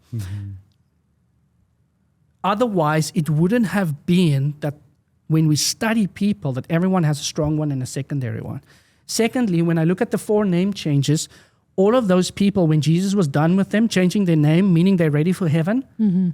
Otherwise, it wouldn't have been that when we study people, that everyone has a strong one and a secondary one. Secondly, when I look at the 4 name changes, all of those people, when Jesus was done with them, changing their name, meaning they're ready for heaven,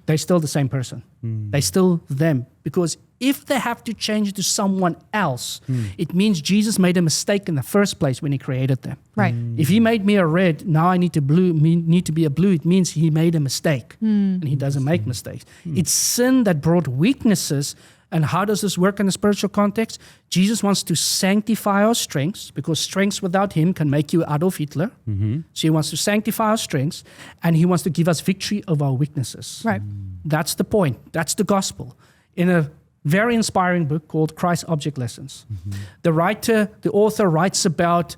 they're still the same person. They're still them. Because if they have to change to someone else, it means Jesus made a mistake in the first place when he created them. Right. If he made me a red, now I need to be a blue, it means he made a mistake. And he doesn't make mistakes. It's sin that brought weaknesses. And how does this work in the spiritual context? Jesus wants to sanctify our strengths because strengths without him can make you Adolf Hitler. So he wants to sanctify our strengths and he wants to give us victory over our weaknesses. Right. That's the point. That's the gospel. In a very inspiring book called Christ Object Lessons, the author writes about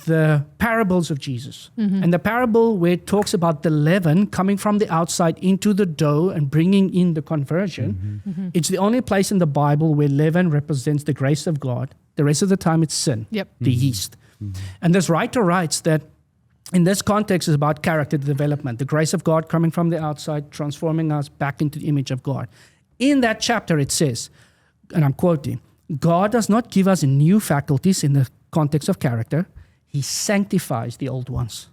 the parables of Jesus. And the parable where it talks about the leaven coming from the outside into the dough and bringing in the conversion, it's the only place in the Bible where leaven represents the grace of God. The rest of the time it's sin, the yeast. And this writer writes that in this context, is about character development, the grace of God coming from the outside, transforming us back into the image of God. In that chapter, it says, and I'm quoting, God does not give us new faculties in the context of character. He sanctifies the old ones.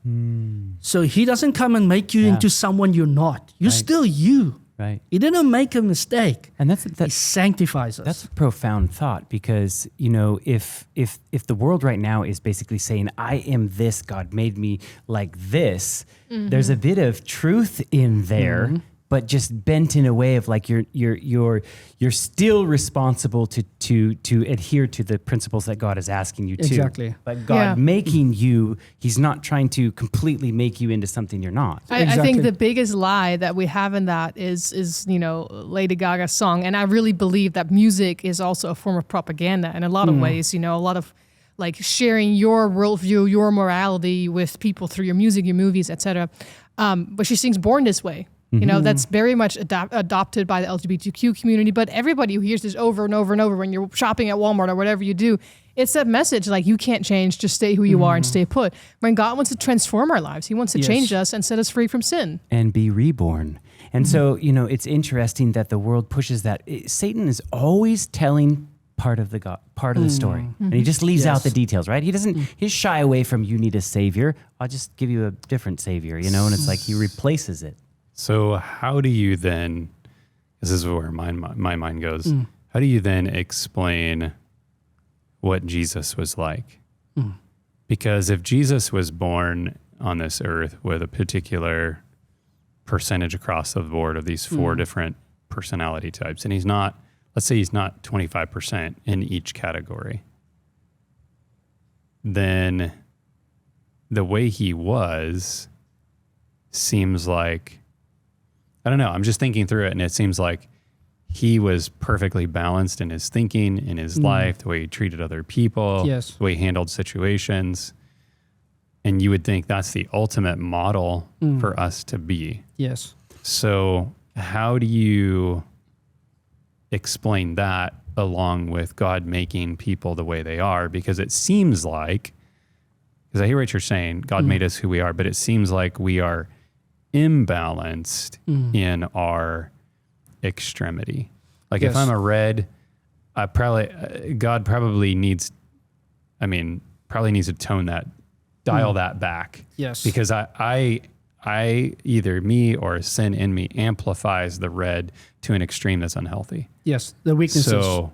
So he doesn't come and make you into someone you're not. You're still you. Right. He didn't make a mistake. And he sanctifies us. That's a profound thought, because, you know, if the world right now is basically saying, I am this, God made me like this, there's a bit of truth in there, but just bent in a way of like you're still responsible to adhere to the principles that God is asking you to. Exactly. But God making you, he's not trying to completely make you into something you're not. I think the biggest lie that we have in that is, you know, Lady Gaga's song. And I really believe that music is also a form of propaganda in a lot of ways, you know, a lot of like sharing your worldview, your morality with people through your music, your movies, etc. But she sings Born This Way. You know, that's very much adopted by the LGBTQ community, but everybody who hears this over and over and over when you're shopping at Walmart or whatever you do, it's that message like, you can't change, just stay who you are and stay put. When God wants to transform our lives, he wants to change us and set us free from sin. And be reborn. And so, you know, it's interesting that the world pushes that. Satan is always telling part of the story. And he just leaves out the details, right? He doesn't, he's shy away from, you need a savior. I'll just give you a different savior, you know? And it's like he replaces it. So how do you then, this is where my mind goes, how do you then explain what Jesus was like? Because if Jesus was born on this earth with a particular percentage across the board of these four different personality types, and he's not, let's say he's not 25% in each category, then the way he was seems like, I don't know, I'm just thinking through it, and it seems like he was perfectly balanced in his thinking, in his life, the way he treated other people, the way he handled situations. And you would think that's the ultimate model for us to be. Yes. So how do you explain that along with God making people the way they are? Because it seems like, because I hear what you're saying, God made us who we are, but it seems like we are imbalanced in our extremity. Like if I'm a red, God probably needs to tone that, dial that back. Yes. Because I either me or sin in me amplifies the red to an extreme that's unhealthy. Yes, the weaknesses. So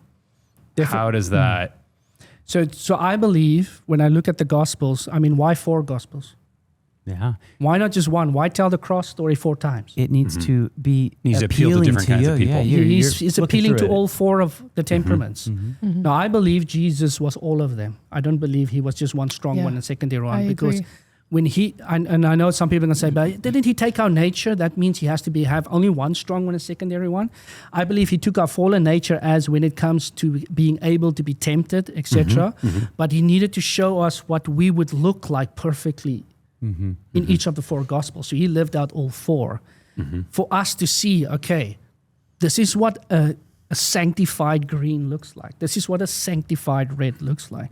how does that? So I believe when I look at the Gospels, I mean, why 4 Gospels? Yeah. Why not just one? Why tell the cross story 4 times? It needs to be needs to appeal to different kinds of people. Yeah, he's appealing to all 4 of the temperaments. Now, I believe Jesus was all of them. I don't believe he was just one strong one and secondary one. Because when he, and I know some people are going to say, but didn't he take our nature? That means he has to have only one strong one and secondary one. I believe he took our fallen nature as when it comes to being able to be tempted, etc. But he needed to show us what we would look like perfectly in each of the 4 Gospels. So he lived out all 4 for us to see, okay, this is what a sanctified green looks like. This is what a sanctified red looks like.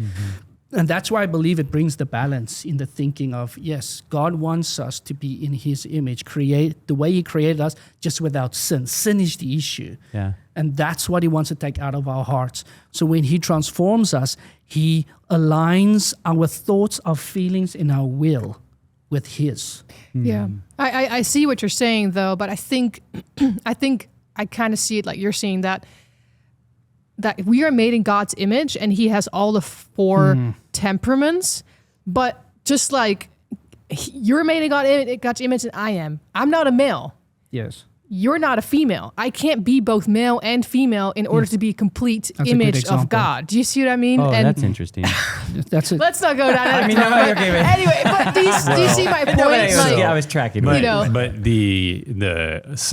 And that's why I believe it brings the balance in the thinking of, yes, God wants us to be in his image, create the way he created us, just without sin. Sin is the issue. Yeah. And that's what he wants to take out of our hearts. So when he transforms us, he aligns our thoughts, our feelings, and our will with his. Yeah. I see what you're saying though, but I think I kind of see it like you're saying that we are made in God's image and he has all the 4 temperaments, but just like you're made in God's image and I am. I'm not a male. Yes. You're not a female. I can't be both male and female in order to be a complete image of God. Do you see what I mean? Oh, that's interesting. That's it. Let's not go down that okay. Anyway, but do you see my point? I was tracking. But the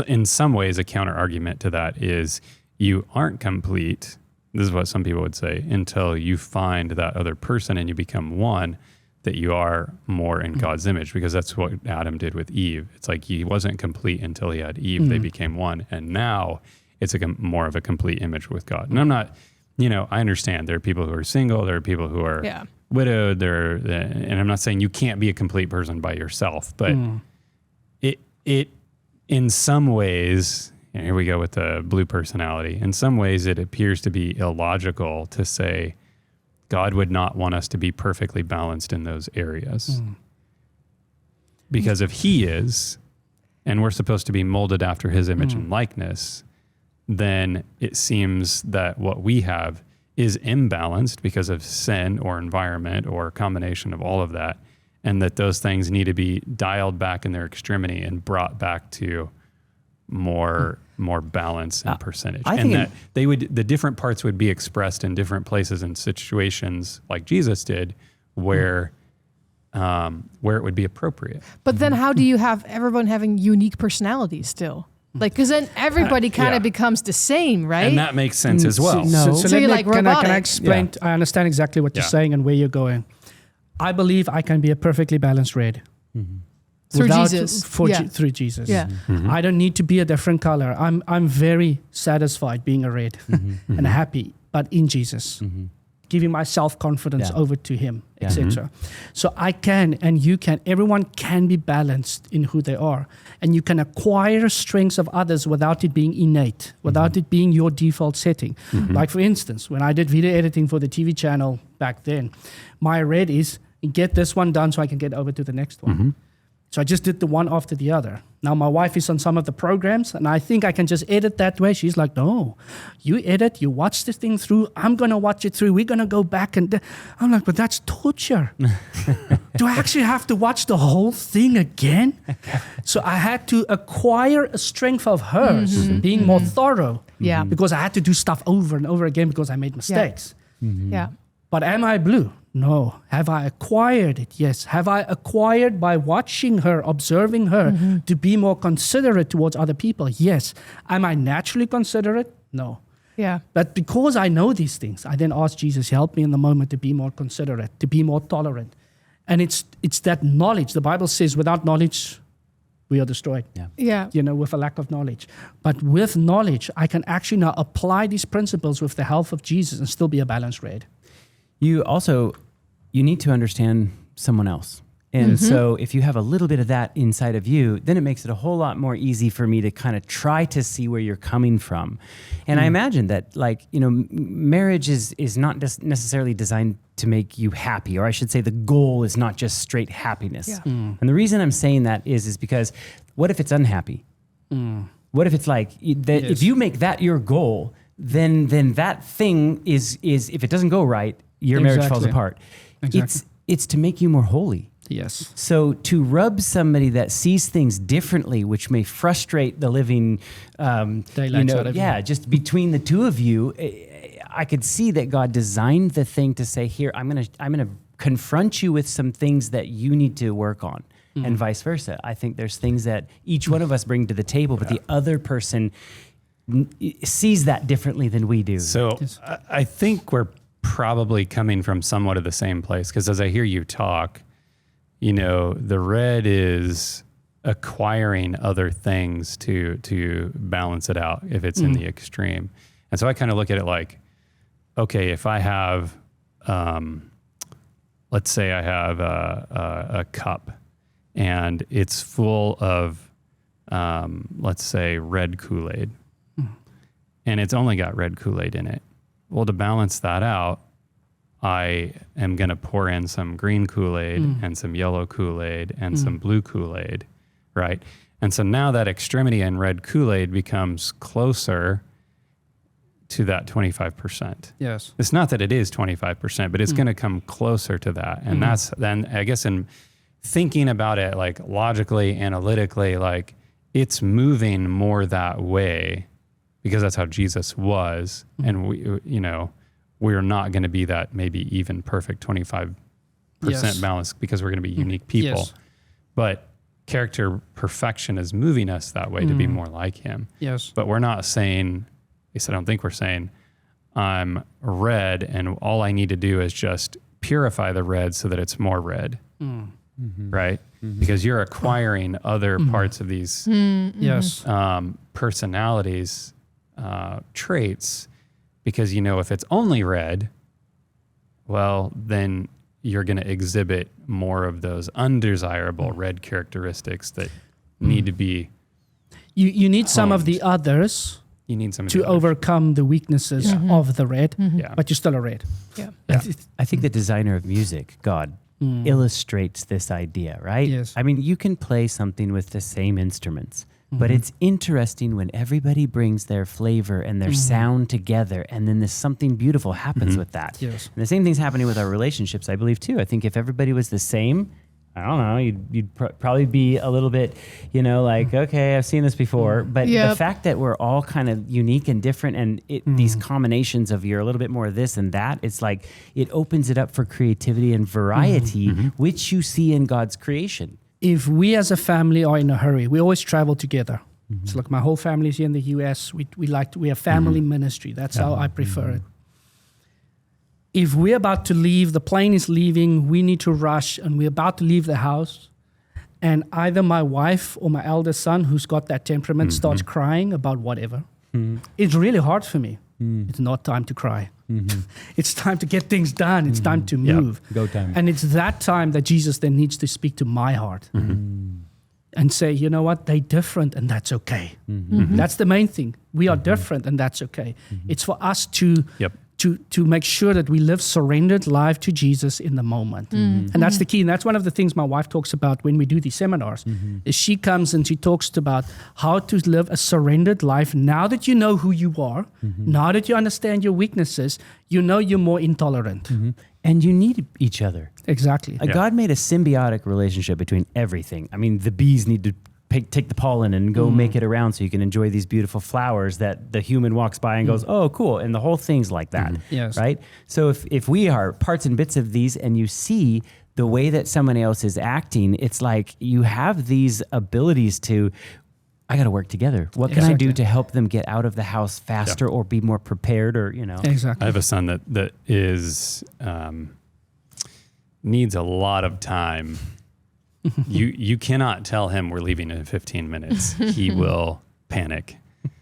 in some ways a counter argument to that is you aren't complete. This is what some people would say, until you find that other person and you become one, that you are more in God's image, because that's what Adam did with Eve. It's like he wasn't complete until he had Eve. They became one. And now it's more of a complete image with God. And I'm not, I understand there are people who are single, there are people who are widowed, and I'm not saying you can't be a complete person by yourself, but it in some ways, and here we go with the blue personality, in some ways it appears to be illogical to say God would not want us to be perfectly balanced in those areas. Because if he is, and we're supposed to be molded after his image and likeness, then it seems that what we have is imbalanced because of sin or environment or a combination of all of that, and that those things need to be dialed back in their extremity and brought back to more balance and percentage. And that the different parts would be expressed in different places and situations like Jesus did where it would be appropriate. But then how do you have everyone having unique personalities still? Like, because then everybody kind of becomes the same, right? And that makes sense as well. So you're like robotic. Can I explain? Yeah. I understand exactly what you're saying and where you're going. I believe I can be a perfectly balanced red. Through Jesus. Through Jesus. Yeah. I don't need to be a different color. I'm very satisfied being a red and happy, but in Jesus. Giving my self-confidence over to him, etc. So I can, and you can, everyone can be balanced in who they are. And you can acquire strengths of others without it being innate, without it being your default setting. Like for instance, when I did video editing for the TV channel back then, my red is get this one done so I can get over to the next one. So I just did the one after the other. Now my wife is on some of the programs and I think I can just edit that way. She's like, no, you edit, you watch this thing through. I'm going to watch it through. We're going to go back. And I'm like, but that's torture. Do I actually have to watch the whole thing again? So I had to acquire a strength of hers, being more thorough. Yeah. Because I had to do stuff over and over again because I made mistakes. Yeah. But am I blue? No. Have I acquired it? Yes. Have I acquired by watching her, observing her, to be more considerate towards other people? Yes. Am I naturally considerate? No. Yeah. But because I know these things, I then ask Jesus, help me in the moment to be more considerate, to be more tolerant. And it's that knowledge. The Bible says without knowledge, we are destroyed. Yeah. You know, with a lack of knowledge. But with knowledge, I can actually now apply these principles with the help of Jesus and still be a balanced red. You need to understand someone else. And so if you have a little bit of that inside of you, then it makes it a whole lot more easy for me to kind of try to see where you're coming from. And I imagine that, like, you know, marriage is not just necessarily designed to make you happy, or I should say the goal is not just straight happiness. Yeah. And the reason I'm saying that is because what if it's unhappy? What if it's like, if you make that your goal, then that thing is if it doesn't go right, your marriage falls apart. Exactly. It's to make you more holy. Yes. So to rub somebody that sees things differently, which may frustrate the living, Daylights out of you. just between the two of you, I could see that God designed the thing to say, here, I'm gonna confront you with some things that you need to work on, and vice versa. I think there's things that each one of us bring to the table, but the other person sees that differently than we do. So I think we're probably coming from somewhat of the same place, because as I hear you talk, you know, the red is acquiring other things to balance it out if it's in the extreme. And so I kind of look at it like, okay, if I have, let's say I have a cup and it's full of, let's say, red Kool-Aid, and it's only got red Kool-Aid in it. Well, to balance that out, I am going to pour in some green Kool-Aid and some yellow Kool-Aid and some blue Kool-Aid, right? And so now that extremity in red Kool-Aid becomes closer to that 25%. Yes. It's not that it is 25%, but it's going to come closer to that. And that's then, I guess, in thinking about it like logically, analytically, like it's moving more that way because that's how Jesus was. And we, you know, we're not going to be that maybe even perfect 25% balance because we're going to be unique people. Yes. But character perfection is moving us that way to be more like him. Yes. But we're not saying, at least I don't think we're saying, I'm red and all I need to do is just purify the red so that it's more red. Right? Because you're acquiring other parts of these Yes. personalities, traits, because, you know, if it's only red, well, then you're going to exhibit more of those undesirable red characteristics that need to be. You need some of the others. You need some to overcome the weaknesses of the red, but you're still a red. Yeah. I think the designer of music, God, illustrates this idea, right? Yes. I mean, you can play something with the same instruments, but it's interesting when everybody brings their flavor and their sound together, and then there's something beautiful happens with that. Yes. And the same thing's happening with our relationships, I believe, too. I think if everybody was the same, I don't know, you'd probably be a little bit, like, okay, I've seen this before. But the fact that we're all kind of unique and different, and these combinations of you're a little bit more of this and that, it's like it opens it up for creativity and variety, which you see in God's creation. If we as a family are in a hurry, we always travel together. So like my whole family is here in the US. We have family ministry. That's how I prefer it. If we're about to leave, the plane is leaving, we need to rush, and we're about to leave the house, and either my wife or my eldest son, who's got that temperament, starts crying about whatever, it's really hard for me. It's not time to cry. It's time to get things done. It's time to move. Go time. And it's that time that Jesus then needs to speak to my heart and say, you know what, they're different, and that's okay. That's the main thing. We are different, and that's okay. It's for us to make sure that we live surrendered life to Jesus in the moment. And that's the key. And that's one of the things my wife talks about when we do these seminars, is she comes and she talks about how to live a surrendered life now that you know who you are, now that you understand your weaknesses, you know you're more intolerant. And you need each other. Exactly. God made a symbiotic relationship between everything. I mean, the bees need to take the pollen and go make it around so you can enjoy these beautiful flowers that the human walks by and goes, oh, cool. And the whole thing's like that, right? So if we are parts and bits of these and you see the way that someone else is acting, it's like you have these abilities to, I got to work together. What can I do to help them get out of the house faster or be more prepared or, Exactly. I have a son that is, needs a lot of time. You cannot tell him we're leaving in 15 minutes. He will panic.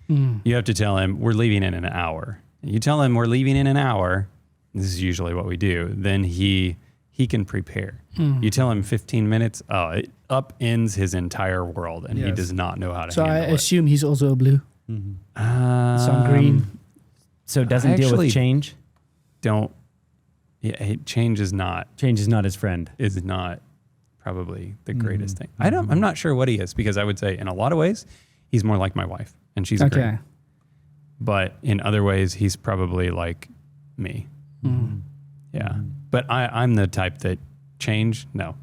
You have to tell him we're leaving in an hour. You tell him we're leaving in an hour. This is usually what we do. Then he can prepare. You tell him 15 minutes. Oh, it upends his entire world, and he does not know how to handle it. So I assume he's also a blue. Some green. So doesn't deal with change. Change is not. Change is not his friend. Is not. Probably the greatest thing. I'm not sure what he is, because I would say in a lot of ways he's more like my wife, and she's great. But in other ways he's probably like me. Yeah. But I'm the type that change. No.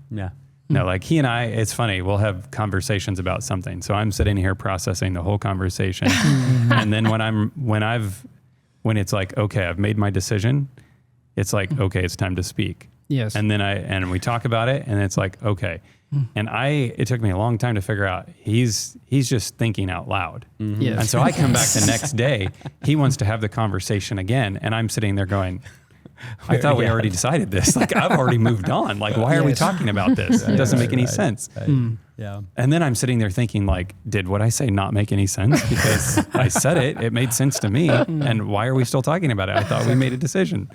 Like he and I, it's funny. We'll have conversations about something. So I'm sitting here processing the whole conversation, and then when it's like, okay, I've made my decision. It's like, okay, it's time to speak. Yes. And then we talk about it, and it's like, okay. And it took me a long time to figure out he's just thinking out loud. Yes. And so I come back the next day, he wants to have the conversation again, and I'm sitting there going, I thought we already decided this. Like, I've already moved on. Like, why are we talking about this? It doesn't make any sense. Yeah. And then I'm sitting there thinking, like, did what I say not make any sense? Because I said it made sense to me. And why are we still talking about it? I thought we made a decision.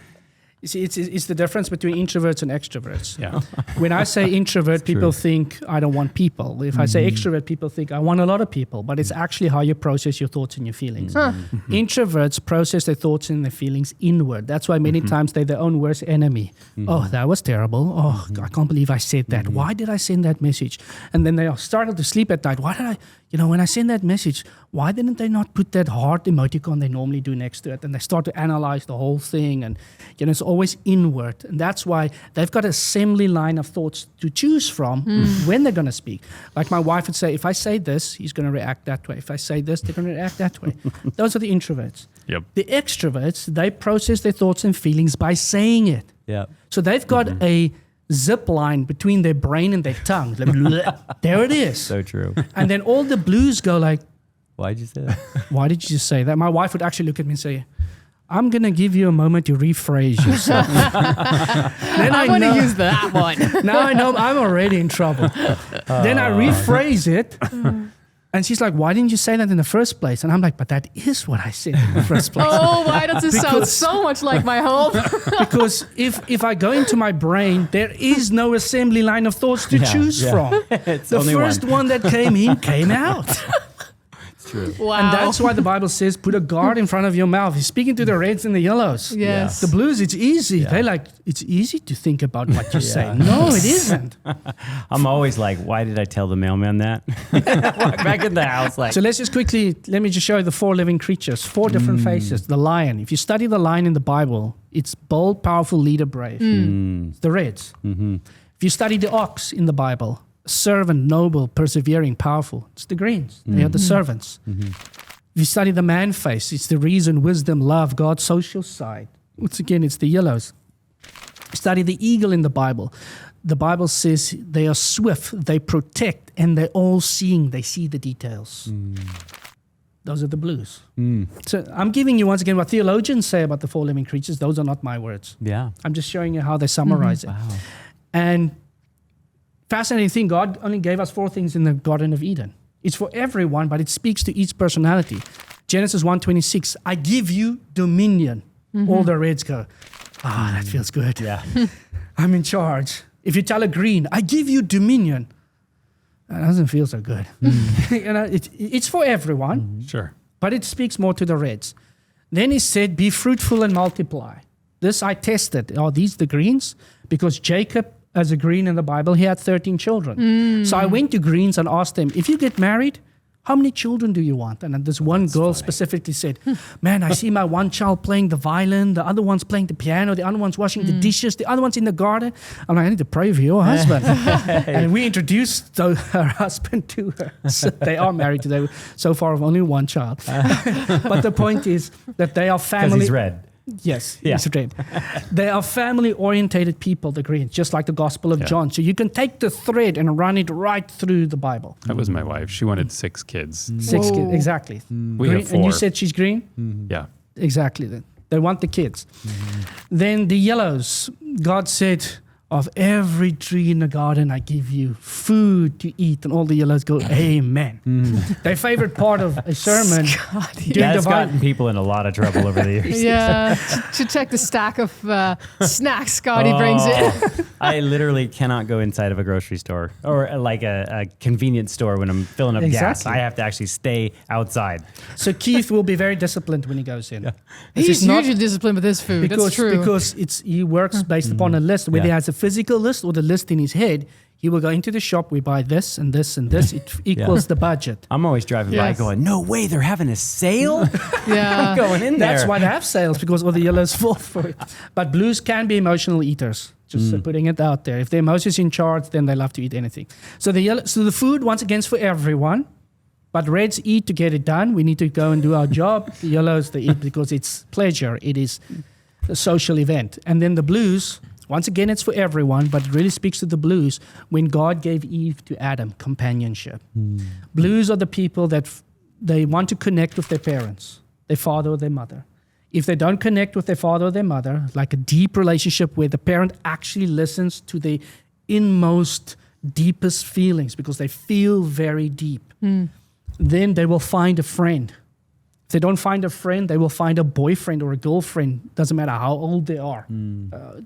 You see, it's the difference between introverts and extroverts. Yeah. When I say introvert, people think I don't want people. If I say extrovert, people think I want a lot of people. But it's actually how you process your thoughts and your feelings. Introverts process their thoughts and their feelings inward. That's why many times they're their own worst enemy. Oh, that was terrible. Oh, I can't believe I said that. Why did I send that message? And then they are starting to sleep at night. Why did I... when I send that message, why didn't they not put that heart emoticon they normally do next to it? And they start to analyze the whole thing. And, it's always inward. And that's why they've got an assembly line of thoughts to choose from when they're going to speak. Like my wife would say, if I say this, he's going to react that way. If I say this, they're going to react that way. Those are the introverts. Yep. The extroverts, they process their thoughts and feelings by saying it. Yeah. So they've got a zip line between their brain and their tongue. There it is. So true. And then all the blues go like, Why'd you say that? Why did you just say that? My wife would actually look at me and say, I'm going to give you a moment to rephrase yourself. Then I'm going to use that one. Now I know I'm already in trouble. Then I rephrase it. And she's like, why didn't you say that in the first place? And I'm like, but that is what I said in the first place. Oh, why does it sound so much like my home? Because if I go into my brain, there is no assembly line of thoughts to choose from. The first one that came in came out. True. Wow. And that's why the Bible says, put a guard in front of your mouth. He's speaking to the reds and the yellows. Yes. The blues, it's easy. They like, it's easy to think about what you say. No, it isn't. I'm always like, why did I tell the mailman that? Walk back in the house like. So let me just show you the 4 living creatures, 4 different faces. The lion. If you study the lion in the Bible, it's bold, powerful, leader, brave. It's the reds. If you study the ox in the Bible, servant, noble, persevering, powerful. It's the greens. They are the servants. If you study the man face, it's the reason, wisdom, love, God's social side. Once again, it's the yellows. Study the eagle in the Bible. The Bible says they are swift, they protect, and they're all seeing. They see the details. Those are the blues. So I'm giving you once again what theologians say about the 4 living creatures. Those are not my words. Yeah. I'm just showing you how they summarize it. Wow. And fascinating thing, God only gave us 4 things in the Garden of Eden. It's for everyone, but it speaks to each personality. Genesis 1:26, I give you dominion. All the reds go, that feels good. Yeah. I'm in charge. If you tell a green, I give you dominion, that doesn't feel so good. It's for everyone, Sure. but it speaks more to the reds. Then he said, be fruitful and multiply. This I tested. Are these the greens? Because Jacob, as a green in the Bible, he had 13 children. So I went to greens and asked them, if you get married, how many children do you want? And then this one girl specifically said, man, I see my one child playing the violin, the other one's playing the piano, the other one's washing the dishes, the other one's in the garden. I'm like, I need to pray for your husband. And we introduced her husband to her. So they are married today. So far, of only one child. But the point is that they are family. Because he's red. Yes, Yeah. it's a dream. They are family-orientated people, the Greens, just like the Gospel of John. So you can take the thread and run it right through the Bible. That was my wife. She wanted 6 kids. 6 kids, exactly. We have 4. And you said she's green? Yeah. Exactly. They want the kids. Then the yellows, God said, of every tree in the garden, I give you food to eat. And all the yellows go, amen. Their favorite part of a sermon. That's gotten people in a lot of trouble over the years. Yeah. To check the stack of snacks Scotty brings in. I literally cannot go inside of a grocery store or like a convenience store when I'm filling up gas. Exactly. I have to actually stay outside. So Keith will be very disciplined when he goes in. He's usually disciplined with his food. That's true. Because he works based upon a list, whether he has a physical list or the list in his head. He will go into the shop, we buy this and this and this. It equals the budget. I'm always driving by going, no way, they're having a sale? Yeah. I'm going in there. That's why they have sales, because all the yellows fall for it. But blues can be emotional eaters. Just putting it out there. If the emotions in charge, then they love to eat anything. So the food, once again, is for everyone. But reds eat to get it done. We need to go and do our job. The yellows, they eat because it's pleasure. It is a social event. And then the blues, once again, it's for everyone, but it really speaks to the blues when God gave Eve to Adam, companionship. Blues are the people that they want to connect with their parents, their father or their mother. If they don't connect with their father or their mother, like a deep relationship where the parent actually listens to the inmost, deepest feelings because they feel very deep, then they will find a friend. If they don't find a friend, they will find a boyfriend or a girlfriend. Doesn't matter how old they are.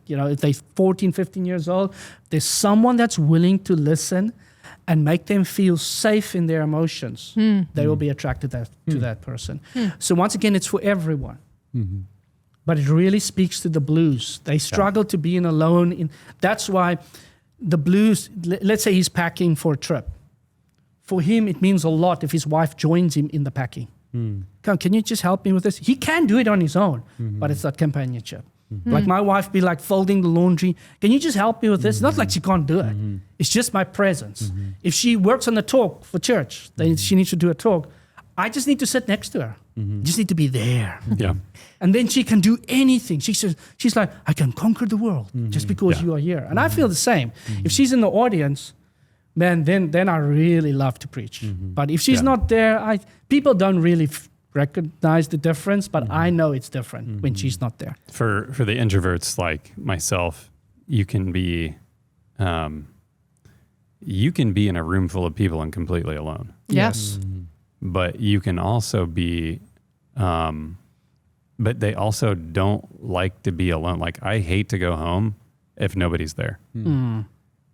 If they're 14, 15 years old, there's someone that's willing to listen and make them feel safe in their emotions. They will be attracted to that person. So once again, it's for everyone. But it really speaks to the blues. They struggle to be alone. That's why the blues, let's say he's packing for a trip. For him, it means a lot if his wife joins him in the packing. Can you just help me with this? He can do it on his own, but it's that companionship. Like my wife be like folding the laundry. Can you just help me with this? Not like she can't do it. It's just my presence. If she works on the talk for church, then she needs to do a talk. I just need to sit next to her. Just need to be there. Yeah. And then she can do anything. She's like, I can conquer the world just because you are here. And I feel the same. If she's in the audience, man, then I really love to preach. But if she's not there, people don't really recognize the difference, but I know it's different when she's not there. For the introverts like myself, you can be in a room full of people and completely alone. Yes. but you can also be, but they also don't like to be alone. Like I hate to go home if nobody's there.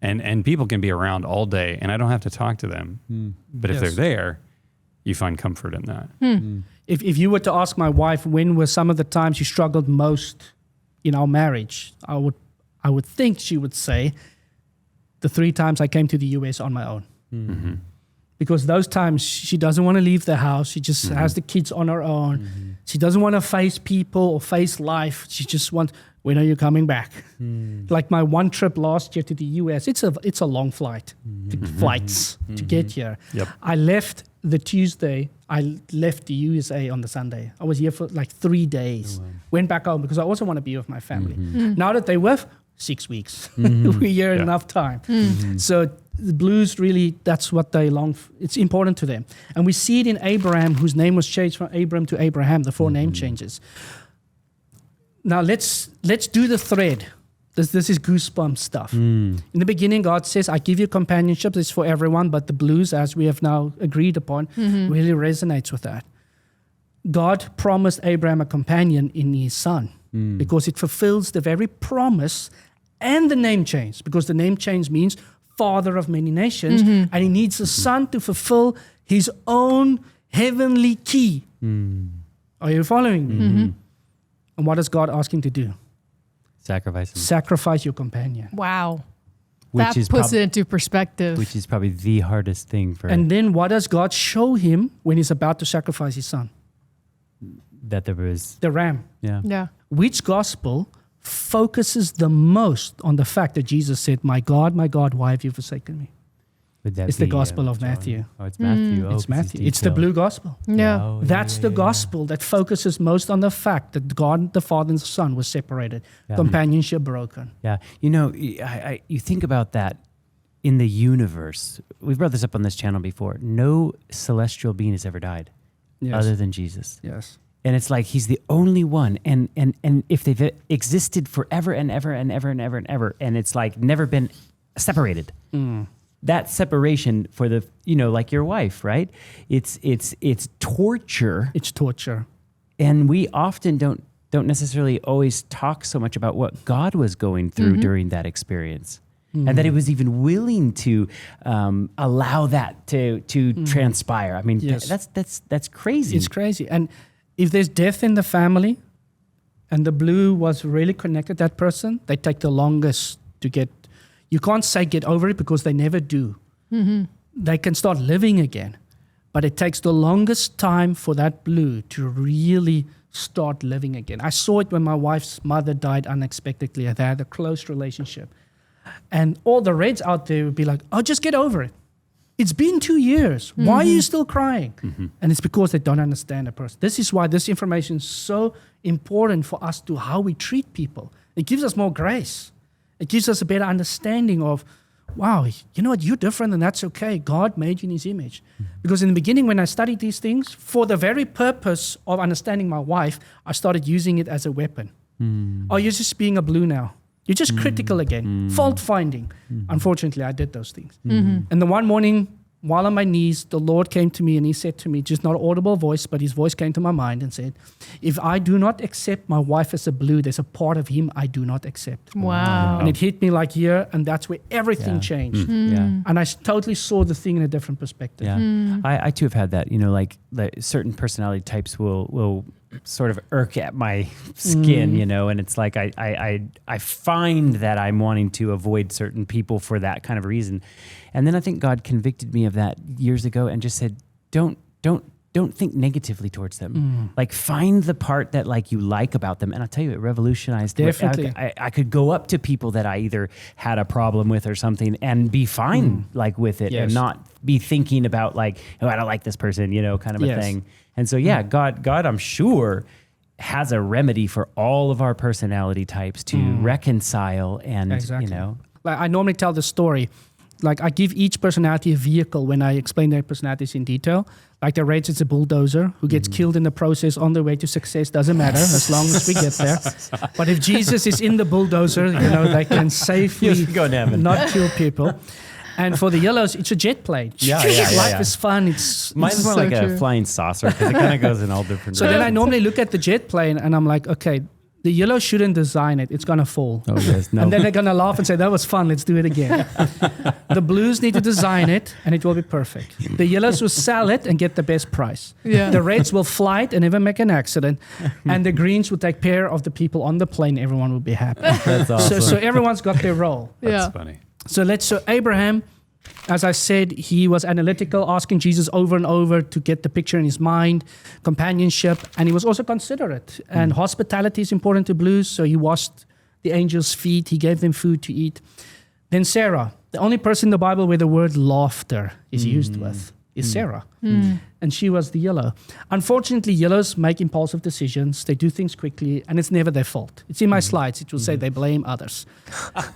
And people can be around all day and I don't have to talk to them. But if they're there, you find comfort in that. If you were to ask my wife when were some of the times you struggled most in our marriage, I would think she would say the 3 times I came to the US on my own. Because those times she doesn't want to leave the house. She just has the kids on her own. She doesn't want to face people or face life. She just wants, when are you coming back? Like my one trip last year to the US, it's a long flight, flights to get here. I left the Tuesday. I left the USA on the Sunday. I was here for like 3 days. Went back home because I also want to be with my family. Now that they were 6 weeks, we're here enough time. So the blues really, that's what they long for. It's important to them. And we see it in Abraham, whose name was changed from Abram to Abraham, the 4 name changes. Now let's do the thread. This is goosebump stuff. In the beginning, God says, I give you companionship. It's for everyone, but the blues, as we have now agreed upon, really resonates with that. God promised Abraham a companion in his son because it fulfills the very promise and the name change, because the name change means father of many nations, and he needs a son to fulfill his own heavenly key. Are you following me? And what does God ask him to do? Sacrifice him. Sacrifice your companion. Wow. Which that puts it into perspective. Which is probably the hardest thing for... And then what does God show him when he's about to sacrifice his son? That there was... The ram. Yeah. Which gospel focuses the most on the fact that Jesus said, my God, why have you forsaken me? It's the Gospel of Matthew. Oh, it's Matthew. It's Matthew. It's the blue gospel. That's the gospel that focuses most on the fact that God, the Father and the Son was separated. Companionship broken. Yeah. You know, you think about that in the universe. We've brought this up on this channel before. No celestial being has ever died other than Jesus. Yes. And it's like he's the only one. And if they've existed forever and ever and ever and ever and ever, and it's like never been separated. That separation for the, like your wife, right? It's torture. It's torture. And we often don't necessarily always talk so much about what God was going through during that experience. And that he was even willing to allow that to transpire. I mean, that's crazy. It's crazy. And if there's death in the family and the blue was really connected to that person, they take the longest to get. You can't say get over it because they never do. They can start living again. But it takes the longest time for that blue to really start living again. I saw it when my wife's mother died unexpectedly. They had a close relationship. And all the reds out there would be like, oh, just get over it. It's been 2 years. Why are you still crying? And it's because they don't understand a person. This is why this information is so important for us to how we treat people. It gives us more grace. It gives us a better understanding of, wow, you know what, you're different and that's okay. God made you in his image. Because in the beginning when I studied these things, for the very purpose of understanding my wife, I started using it as a weapon. Oh, you're just being a blue now. You're just critical again, fault finding. Unfortunately, I did those things. And the one morning, while on my knees, the Lord came to me and he said to me, just not an audible voice, but his voice came to my mind and said, if I do not accept my wife as a blue, there's a part of him I do not accept. Wow. And it hit me like here, and that's where everything changed. And I totally saw the thing in a different perspective. I too have had that, like certain personality types will sort of irk at my skin, and it's like I find that I'm wanting to avoid certain people for that kind of reason. And then I think God convicted me of that years ago and just said, don't think negatively towards them. Like find the part that like you like about them. And I'll tell you, it revolutionized. Definitely. I could go up to people that I either had a problem with or something and be fine like with it and not be thinking about like, oh, I don't like this person, kind of a thing. And so, God, I'm sure has a remedy for all of our personality types to reconcile and, Like I normally tell the story. Like I give each personality a vehicle when I explain their personalities in detail. Like the Reds, it's a bulldozer who gets killed in the process on the way to success. Doesn't matter as long as we get there. But if Jesus is in the bulldozer, they can safely go to heaven. not kill people. And for the yellows, it's a jet plane. Life is fun. Mine's more like a flying saucer because it kind of goes in all different So then I normally look at the jet plane and I'm like, okay, the yellow shouldn't design it. It's going to fall. Oh, yes. No. And then they're going to laugh and say, that was fun. Let's do it again. The blues need to design it and it will be perfect. The yellows will sell it and get the best price. Yeah. The reds will fly it and never make an accident. And the greens will take care of the people on the plane. Everyone will be happy. That's awesome. So everyone's got their role. That's funny. So Abraham, as I said, he was analytical, asking Jesus over and over to get the picture in his mind, companionship, and he was also considerate. And hospitality is important to blues, so he washed the angels' feet, he gave them food to eat. Then Sarah, the only person in the Bible where the word laughter is used with is Sarah. And she was the yellow. Unfortunately, yellows make impulsive decisions. They do things quickly, and it's never their fault. It's in my slides. It will say they blame others.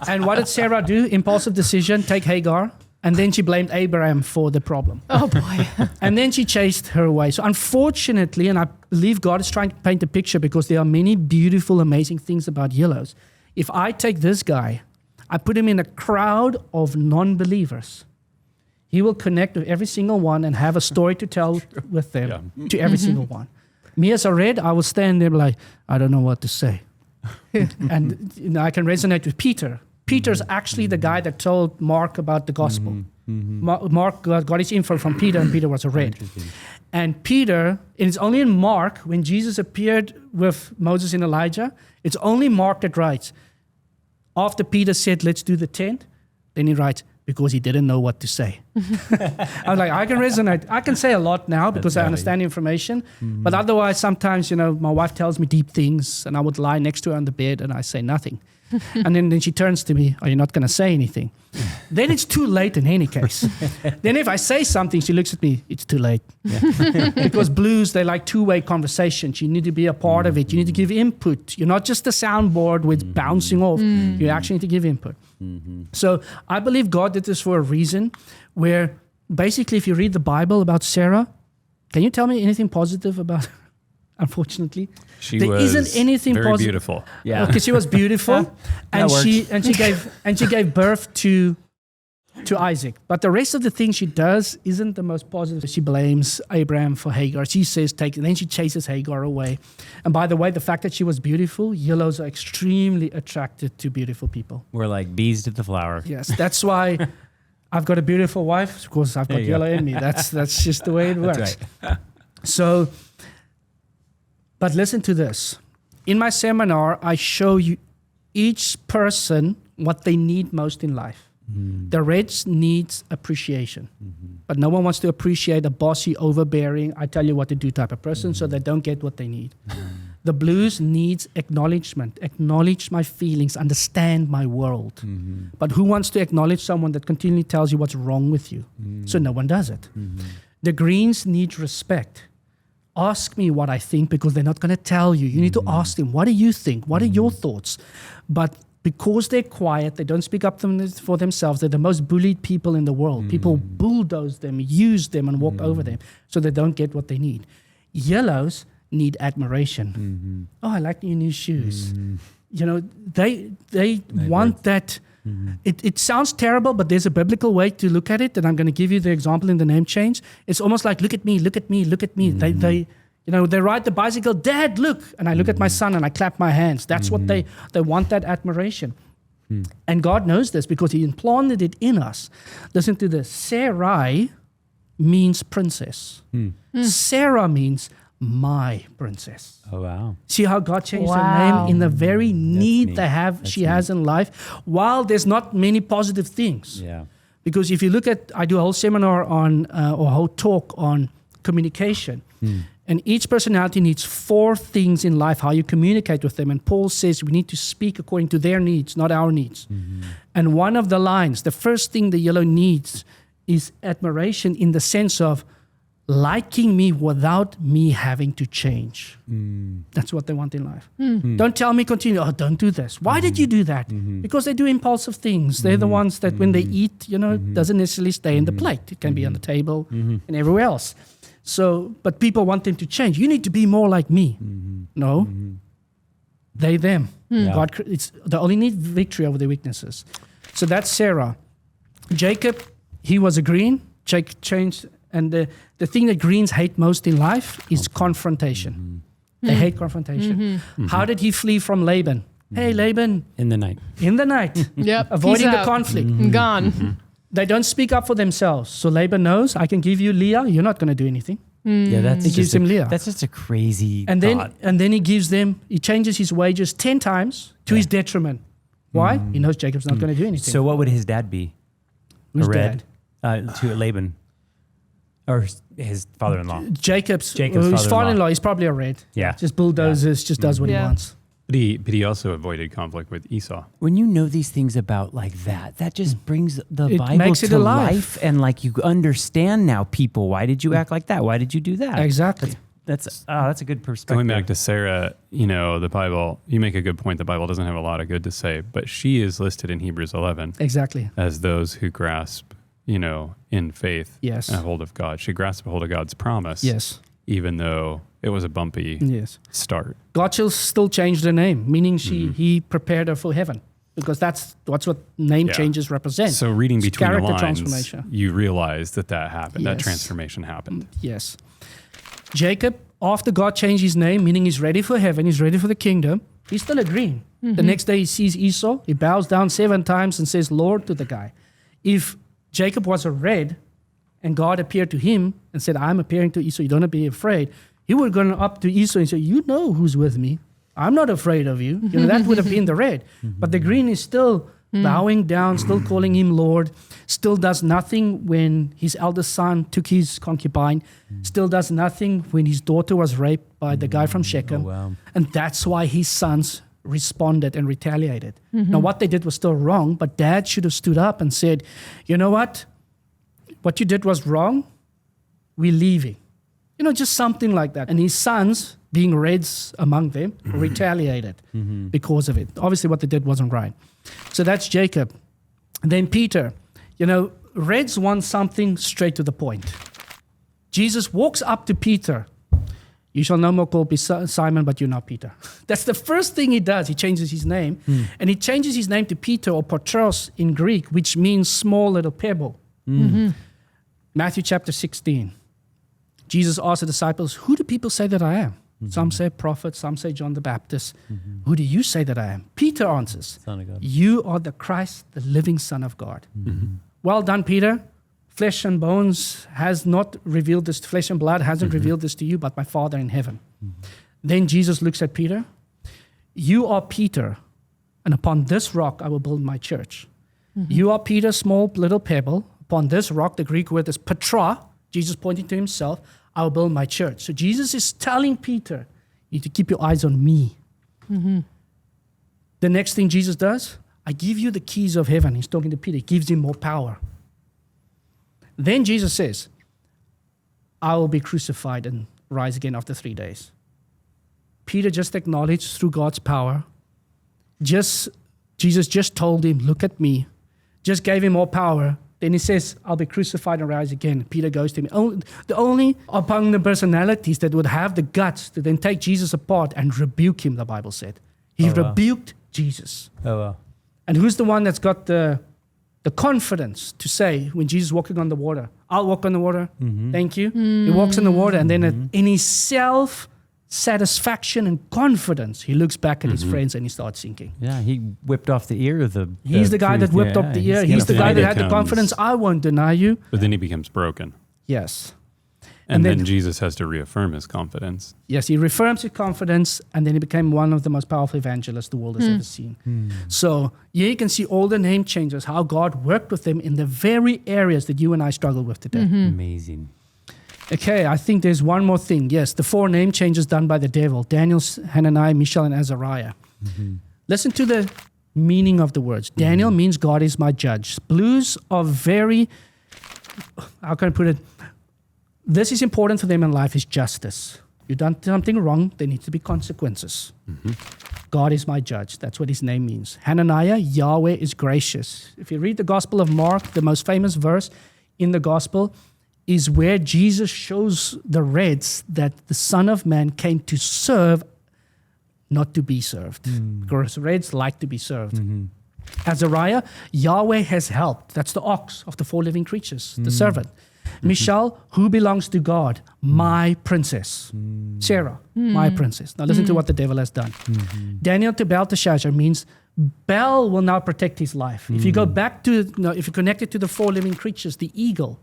And what did Sarah do? Impulsive decision, take Hagar. And then she blamed Abraham for the problem. Oh, boy. And then she chased her away. So unfortunately, and I believe God is trying to paint a picture because there are many beautiful, amazing things about yellows. If I take this guy, I put him in a crowd of non-believers, he will connect with every single one and have a story to tell with them, to every single one. Me as a red, I will stand there like, I don't know what to say. And I can resonate with Peter. Peter's actually the guy that told Mark about the gospel. Mark got his info from Peter, and Peter was a red. And Peter, it's only in Mark, when Jesus appeared with Moses and Elijah, it's only Mark that writes, after Peter said, let's do the tent, then he writes, because he didn't know what to say. I was like, I can resonate. I can say a lot now because I understand information. But otherwise, sometimes, my wife tells me deep things and I would lie next to her on the bed and I say nothing. And then she turns to me, are you not going to say anything? Then it's too late in any case. Then if I say something, she looks at me, it's too late. Because blues, they like two-way conversations. You need to be a part of it. You need to give input. You're not just a soundboard with bouncing off. You actually need to give input. So I believe God did this for a reason where basically if you read the Bible about Sarah, can you tell me anything positive about her? Unfortunately, there isn't anything very beautiful. Yeah, because she was beautiful, and she gave birth to Isaac. But the rest of the things she does isn't the most positive. She blames Abraham for Hagar. She says take, and then she chases Hagar away. And by the way, the fact that she was beautiful, yellows are extremely attracted to beautiful people. We're like bees to the flower. Yes, that's why I've got a beautiful wife because I've got yellow in me. That's just the way it works. Right. So. But listen to this. In my seminar, I show you each person what they need most in life. The reds needs appreciation. But no one wants to appreciate a bossy, overbearing, I tell you what to do type of person, so they don't get what they need. The blues needs acknowledgement. Acknowledge my feelings, understand my world. But who wants to acknowledge someone that continually tells you what's wrong with you? So no one does it. The greens need respect. Ask me what I think because they're not going to tell you. You need to ask them, what do you think? What are your thoughts? But because they're quiet, they don't speak up for themselves. They're the most bullied people in the world. People bulldoze them, use them, and walk over them so they don't get what they need. Yellows need admiration. Oh, I like your new shoes. They want that. It sounds terrible, but there's a biblical way to look at it, and I'm going to give you the example in the name change. It's almost like, look at me, look at me, look at me. They ride the bicycle, Dad, look. And I look at my son and I clap my hands. That's what they want, that admiration. And God knows this because he implanted it in us. Listen to this. Sarai means princess. Sarah means my princess. Oh, wow. See how God changed her name in the very need she has in life, while there's not many positive things. Yeah. Because if you look at, I do a whole seminar on, or a whole talk on communication. And each personality needs 4 things in life, how you communicate with them. And Paul says we need to speak according to their needs, not our needs. And one of the lines, the first thing the yellow needs is admiration in the sense of liking me without me having to change. That's what they want in life. Don't tell me continue, oh, don't do this. Why did you do that? Because they do impulsive things. They're the ones that when they eat, doesn't necessarily stay in the plate. It can be on the table and everywhere else. So, but people want them to change. You need to be more like me. No, they, them. God, they only need victory over their weaknesses. So that's Sarah. Jacob He was a green, Jacob changed. And the thing that greens hate most in life is confrontation. They hate confrontation. How did he flee from Laban? Hey, Laban. In the night. In the night. Yep. Avoiding He's the out. conflict. Gone. They don't speak up for themselves. So Laban knows, I can give you Leah. You're not going to do anything. Yeah, that's He gives him Leah. That's just a crazy And thought. then he changes his wages 10 times to his detriment. Why? He knows Jacob's not going to do anything. So what would his dad be? Who's A red? To Laban. Or his father-in-law. Jacob's His father-in-law. father-in-law. He's probably a red. Yeah. Just bulldozers, just does what he Yeah. wants. But he also avoided conflict with Esau. When you know these things about like that just brings the It Bible makes it to alive. life, and like you understand now people. Why did you act like that? Why did you do that? Exactly. That's a good perspective. Going back to Sarah, the Bible, you make a good point. The Bible doesn't have a lot of good to say, but she is listed in Hebrews 11 Exactly. as those who grasp, in faith, Yes. a hold of God. She grasped a hold of God's promise, Yes. even though it was a bumpy Yes. start. God still changed her name, meaning he prepared her for heaven. Because that's what name Yeah. changes represent. So reading It's between the character lines, transformation. you realize that happened, that Yes. transformation happened. Yes. Jacob, after God changed his name, meaning he's ready for heaven, he's ready for the kingdom, he's still agreeing. The next day he sees Esau, he bows down 7 times and says, Lord, to the guy. If Jacob was a red and God appeared to him and said, I'm appearing to Esau, you don't have to be afraid, he would have gone up to Esau and said, you know who's with me. I'm not afraid of you. That would have been the red. But the green is still bowing down, still calling him Lord, still does nothing when his eldest son took his concubine, still does nothing when his daughter was raped by the guy from Shechem. wow. And that's why his sons responded and retaliated. Now, what they did was still wrong, but dad should have stood up and said, you know what? What you did was wrong. We're leaving. Just something like that. And his sons, being reds among them, retaliated because of it. Obviously, what they did wasn't right. So that's Jacob. And then Peter. Reds want something straight to the point. Jesus walks up to Peter. You shall no more call me Simon, but you're not Peter. That's the first thing he does. He changes his name. And he changes his name to Peter, or Patros in Greek, which means small little pebble. Matthew chapter 16. Jesus asked the disciples, who do people say that I am? Some say prophet, some say John the Baptist. Who do you say that I am? Peter answers, Son of God. you are the Christ, the living Son of God. Well done, Peter. Flesh and bones has not revealed this, flesh and blood hasn't revealed this to you, but my Father in heaven. Then Jesus looks at Peter. You are Peter, and upon this rock I will build my church. You are Peter, small little pebble. Upon this rock, the Greek word is Petra, Jesus pointing to himself, I will build my church. So Jesus is telling Peter, you need to keep your eyes on me. The next thing Jesus does, I give you the keys of heaven. He's talking to Peter. He gives him more power. Then Jesus says, I will be crucified and rise again after 3 days. Peter just acknowledged through God's power. Jesus just told him, look at me. Just gave him more power. Then he says, I'll be crucified and rise again. Peter goes to him. The only among the personalities that would have the guts to then take Jesus apart and rebuke him, the Bible said. He rebuked Jesus. Oh, wow. And who's the one that's got the confidence to say, when Jesus is walking on the water, I'll walk on the water, thank you. He walks on the water, and then in his self-satisfaction and confidence, he looks back at his friends and he starts sinking. Yeah, he whipped off the ear of the He's the guy that whipped up the ear. He's the guy that had the confidence, I won't deny you. But then he becomes broken. Yes. And then Jesus has to reaffirm his confidence. Yes, he reaffirms his confidence, and then he became one of the most powerful evangelists the world has ever seen. So here you can see all the name changes, how God worked with them in the very areas that you and I struggle with today. Amazing. Okay, I think there's one more thing. Yes, the 4 name changes done by the devil: Daniel, Hananiah, Mishael, and Azariah. Listen to the meaning of the words. Daniel means God is my judge. Blues are very, how can I put it? This is important for them in life, is justice. You've done something wrong, there needs to be consequences. God is my judge. That's what his name means. Hananiah, Yahweh is gracious. If you read the Gospel of Mark, the most famous verse in the Gospel is where Jesus shows the Reds that the Son of Man came to serve, not to be served. Because Reds like to be served. Azariah, Yahweh has helped. That's the ox of the 4 living creatures, the servant. Mishael, who belongs to God? My princess. Sarah, my princess. Now listen to what the devil has done. Daniel to Belteshazzar means Bel will now protect his life. If you go back to, if you connect it to the 4 living creatures, the eagle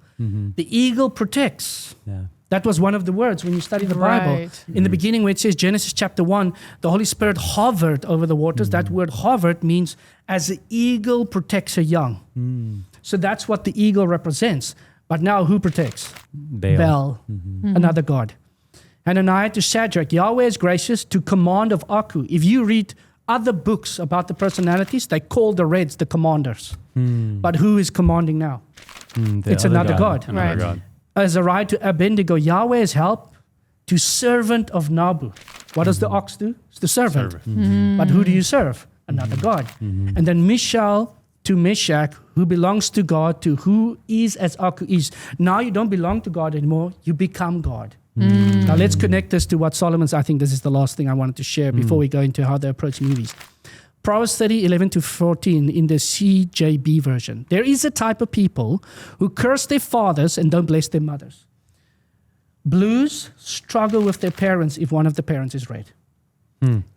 protects. Yeah. That was one of the words when you study the Bible. Right. In the beginning, where it says Genesis chapter 1, the Holy Spirit hovered over the waters. That word hovered means as the eagle protects her young. So that's what the eagle represents. But now who protects? Bel, another god. Hananiah to Shadrach, Yahweh is gracious to command of Aku. If you read other books about the personalities, they call the reds the commanders. But who is commanding now? It's another god. Another god. Azariah to Abednego, Yahweh is help to servant of Nabu. What does the ox do? It's the servant. But who do you serve? Another god. And then Mishael to Meshach, who belongs to God, to who is as Aku is. Now you don't belong to God anymore, you become God. Now let's connect this to what Solomon's, I think this is the last thing I wanted to share before we go into how they approach movies. Proverbs 30, 11 to 14 in the CJB version. There is a type of people who curse their fathers and don't bless their mothers. Blues struggle with their parents if one of the parents is red.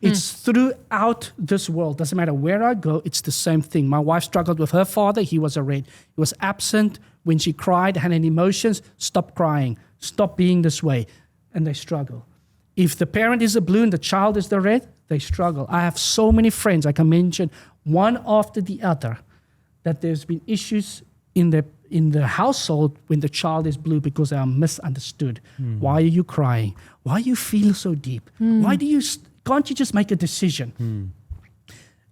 It's throughout this world. Doesn't matter where I go, it's the same thing. My wife struggled with her father. He was a red. He was absent when she cried, had any emotions. Stop crying. Stop being this way. And they struggle. If the parent is a blue and the child is the red, they struggle. I have so many friends, I can mention one after the other, that there's been issues in the household when the child is blue because they are misunderstood. Why are you crying? Why you feel so deep? Why do you... Can't you just make a decision?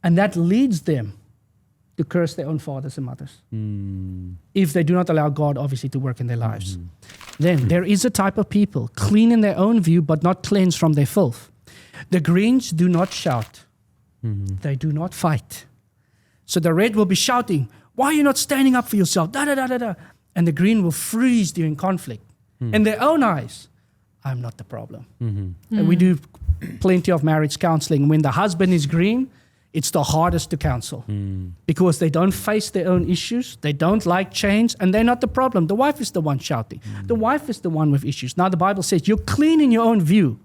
And that leads them to curse their own fathers and mothers. If they do not allow God, obviously, to work in their lives. Then there is a type of people, clean in their own view, but not cleansed from their filth. The greens do not shout. They do not fight. So the red will be shouting, why are you not standing up for yourself? Da, da, da, da, da. And the green will freeze during conflict. In their own eyes, I'm not the problem. And we do plenty of marriage counseling. When the husband is green, it's the hardest to counsel because they don't face their own issues. They don't like change and they're not the problem. The wife is the one shouting. The wife is the one with issues. Now the Bible says you're clean in your own view,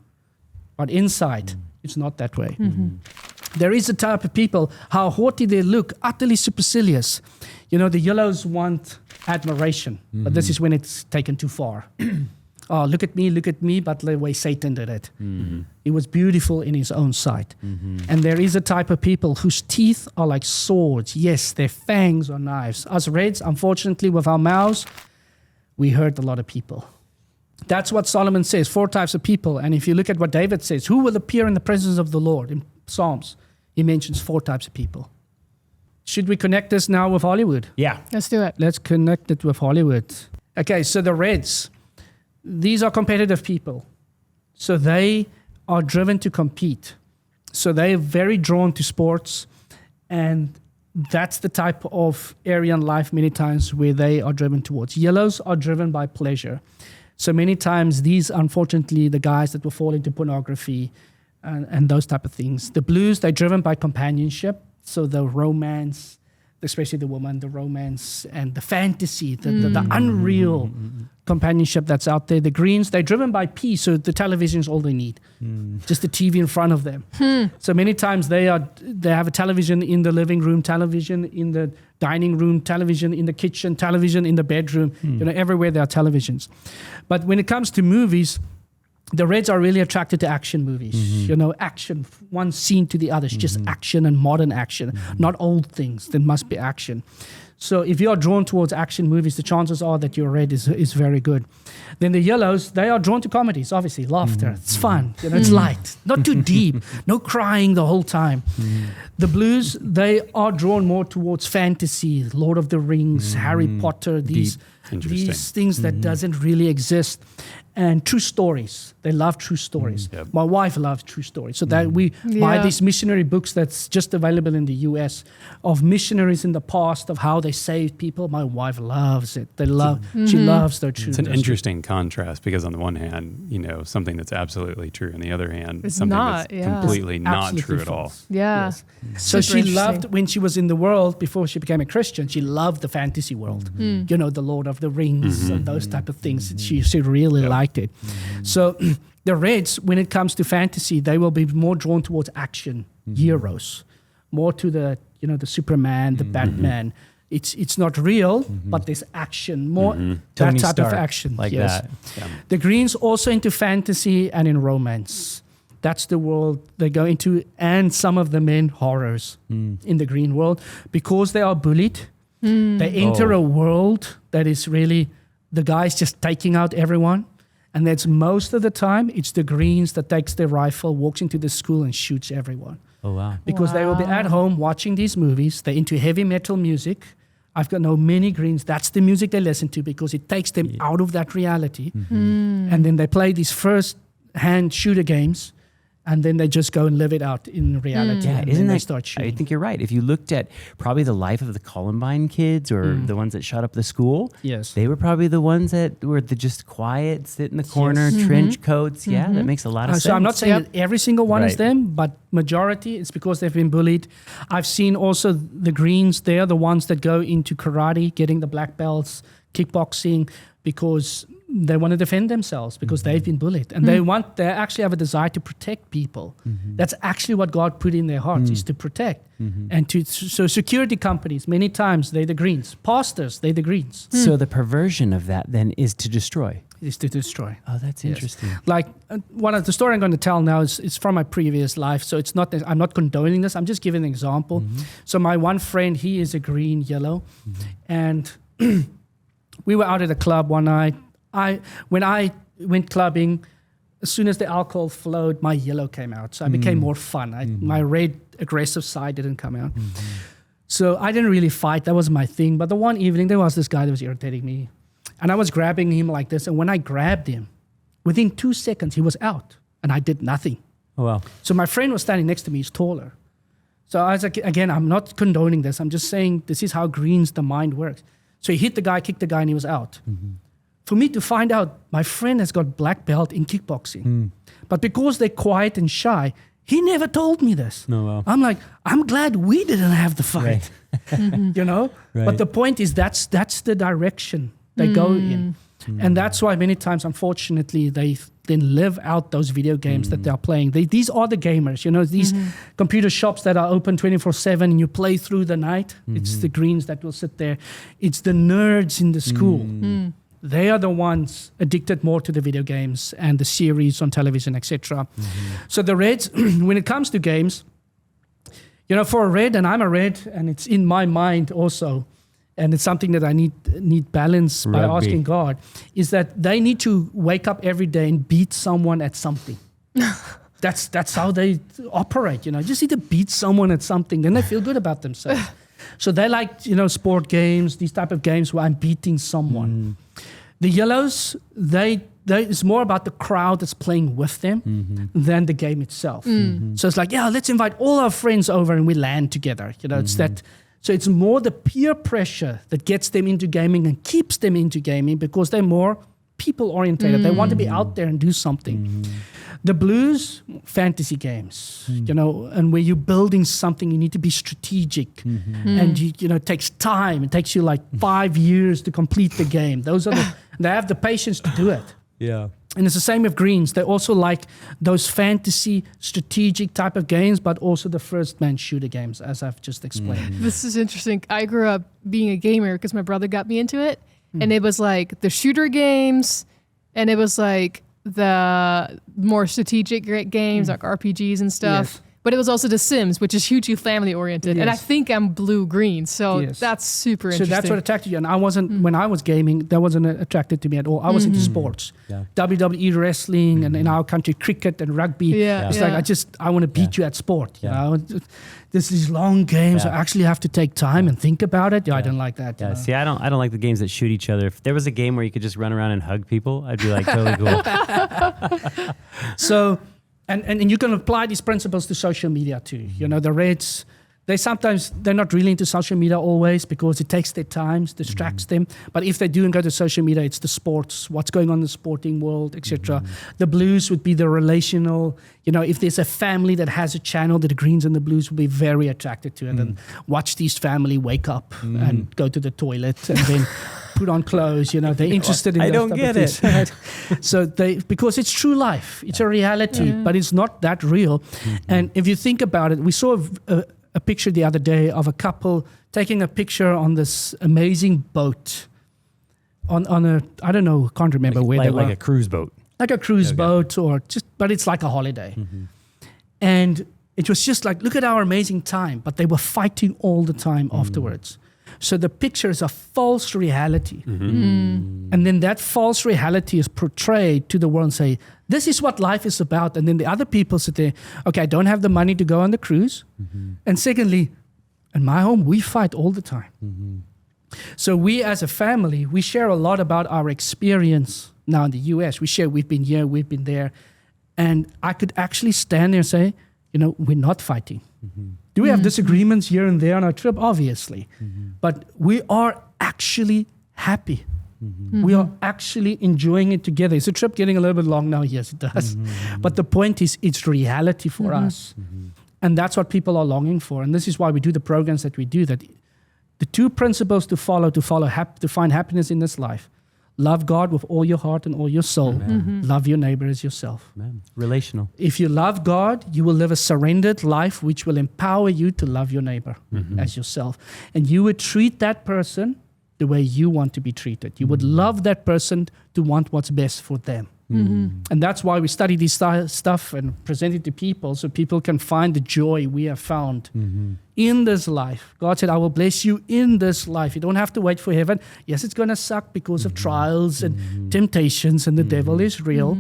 but inside it's not that way. There is a type of people, how haughty they look, utterly supercilious. You know, the yellows want admiration, but this is when it's taken too far. Oh, look at me, but the way Satan did it. He was beautiful in his own sight. And there is a type of people whose teeth are like swords. Yes, their fangs are knives. Us reds, unfortunately, with our mouths, we hurt a lot of people. That's what Solomon says, 4 types of people. And if you look at what David says, who will appear in the presence of the Lord? In Psalms, he mentions 4 types of people. Should we connect this now with Hollywood? Yeah. Let's do it. Let's connect it with Hollywood. Okay, so the reds. These are competitive people. So they are driven to compete. So they're very drawn to sports. And that's the type of area in life many times where they are driven towards. Yellows are driven by pleasure. So many times these, unfortunately, the guys that will fall into pornography and those type of things. The blues, they're driven by companionship. So the romance, especially the woman, the romance and the fantasy, the unreal companionship that's out there. The greens, they're driven by peace, so the television is all they need. Just the TV in front of them. So many times they have a television in the living room, television in the dining room, television in the kitchen, television in the bedroom. You know, everywhere there are televisions. But when it comes to movies, the reds are really attracted to action movies. You know, action, one scene to the other. It's just action and modern action, not old things. There must be action. So if you are drawn towards action movies, the chances are that your red is very good. Then the yellows, they are drawn to comedies, obviously, laughter. It's fun, you know, it's light, not too deep, no crying the whole time. The blues, they are drawn more towards fantasy, Lord of the Rings, Harry Potter, these things that doesn't really exist. And true stories. They love true stories. My wife loves true stories. So that we buy these missionary books that's just available in the US of missionaries in the past, of how they save people. My wife loves it. She loves their truth. It's an interesting contrast because on the one hand, something that's absolutely true. On the other hand, It's something not, that's completely not true at all. Yeah. Yes. So she loved, when she was in the world, before she became a Christian, she loved the fantasy world. The Lord of the Rings and those type of things. She really liked it. So the Reds, when it comes to fantasy, they will be more drawn towards action heroes, more to the the Superman, the Batman. It's not real, but there's action, more that Tony type Stark, of action. like yes. that. Yeah. The Greens also into fantasy and in romance. That's the world they go into, and some of the men horrors in the green world because they are bullied. They enter a world that is really the guys just taking out everyone. And that's most of the time, it's the Greens that takes their rifle, walks into the school and shoots everyone. Oh, wow. Because they will be at home watching these movies. They're into heavy metal music. I've got many Greens. That's the music they listen to because it takes them out of that reality. And then they play these first-hand shooter games. And then they just go and live it out in reality. Yeah, and isn't then that? they start shooting. I think you're right. If you looked at probably the life of the Columbine kids or the ones that shot up the school, Yes. they were probably the ones that were just quiet, sit in the corner, trench coats. Yeah, that makes a lot of sense. So I'm not saying that every single one is Right. them, but majority it's because they've been bullied. I've seen also the Greens. They're the ones that go into karate, getting the black belts, kickboxing, because they want to defend themselves because they've been bullied, and they actually have a desire to protect people. That's actually what God put in their hearts is to protect, and so security companies many times they're the Greens, pastors they're the Greens. So the perversion of that then is to destroy. Is to destroy. Oh, that's interesting. Like one of the story I'm going to tell now is from my previous life, so it's not I'm not condoning this. I'm just giving an example. So my one friend, he is a green yellow, and we were out at a club one night. When I went clubbing, as soon as the alcohol flowed, my yellow came out. So I became more fun. My red, aggressive side didn't come out. So I didn't really fight. That was my thing. But the one evening, there was this guy that was irritating me. And I was grabbing him like this. And when I grabbed him, within 2 seconds, he was out. And I did nothing. Oh, wow. So my friend was standing next to me. He's taller. So I was like, again, I'm not condoning this. I'm just saying this is how Greens, the mind works. So he hit the guy, kicked the guy, and he was out. For me to find out, my friend has got black belt in kickboxing. But because they're quiet and shy, he never told me this. Oh, wow. I'm like, I'm glad we didn't have the fight. Right. But the point is that's the direction they go in. And that's why many times, unfortunately, they then live out those video games that they're playing. These are the gamers, these computer shops that are open 24/7 and you play through the night. It's the Greens that will sit there. It's the nerds in the school. They are the ones addicted more to the video games and the series on television, etc. So the Reds, when it comes to games, for a Red, and I'm a Red, and it's in my mind also, and it's something that I need balance by asking God, is that they need to wake up every day and beat someone at something. That's how they operate, Just need to beat someone at something, then they feel good about themselves. So they like, sport games, these type of games where I'm beating someone. The Yellows, it's more about the crowd that's playing with them than the game itself. So it's like, let's invite all our friends over and we land together. It's that. So it's more the peer pressure that gets them into gaming and keeps them into gaming because they're more people orientated. They want to be out there and do something. The Blues, fantasy games, and where you're building something, you need to be strategic. And, it takes time. It takes you like 5 years to complete the game. They have the patience to do it. Yeah. And it's the same with Greens. They also like those fantasy, strategic type of games, but also the first-man shooter games, as I've just explained. This is interesting. I grew up being a gamer because my brother got me into it. And it was like the shooter games, and it was like the more strategic games like RPGs and stuff. Yes. But it was also The Sims, which is hugely family oriented. Yes. And I think I'm blue-green. So Yes. that's super So interesting. that's what attracted you. And I wasn't, when I was gaming, that wasn't attracted to me at all. I was into sports. Yeah. WWE wrestling and in our country, cricket and rugby. Yeah. It's Yeah. like, I want to beat you at sport. Yeah. There's these long games. Yeah. I actually have to take time and think about it. I don't like that. Yeah, see, I don't like the games that shoot each other. If there was a game where you could just run around and hug people, I'd be like totally cool. So, and you can apply these principles to social media too. The Reds, they're not really into social media always because it takes their time, distracts them. But if they do and go to social media, it's the sports, what's going on in the sporting world, etc. The blues would be the relational. If there's a family that has a channel, the greens and the blues will be very attracted to it and watch these family wake up and go to the toilet and then put on clothes. They're interested in. I those don't type get of things, right? So because it's true life, it's a reality, but it's not that real. And if you think about it, we saw a picture the other day of a couple taking a picture on this amazing boat on a, I don't know, can't remember where they were. Like a cruise boat. Like a cruise boat but it's like a holiday. And it was just like, look at our amazing time, but they were fighting all the time afterwards. So the picture is a false reality. And then that false reality is portrayed to the world and say, this is what life is about. And then the other people sit there, okay, I don't have the money to go on the cruise. And secondly, in my home, we fight all the time. So we as a family, we share a lot about our experience now in the US. We share, we've been here, we've been there. And I could actually stand there and say, we're not fighting. Do we have disagreements here and there on our trip? Obviously. But we are actually happy. We are actually enjoying it together. Is the trip getting a little bit long now? Yes, it does. But the point is, it's reality for us. And that's what people are longing for. And this is why we do the programs that we do, that the two principles to find happiness in this life. Love God with all your heart and all your soul. Love your neighbor as yourself. Relational. If you love God, you will live a surrendered life which will empower you to love your neighbor as yourself. And you would treat that person the way you want to be treated. You would love that person to want what's best for them. And that's why we study this stuff and present it to people so people can find the joy we have found in this life. God said, I will bless you in this life. You don't have to wait for heaven. Yes, it's going to suck because of trials and temptations, and the devil is real.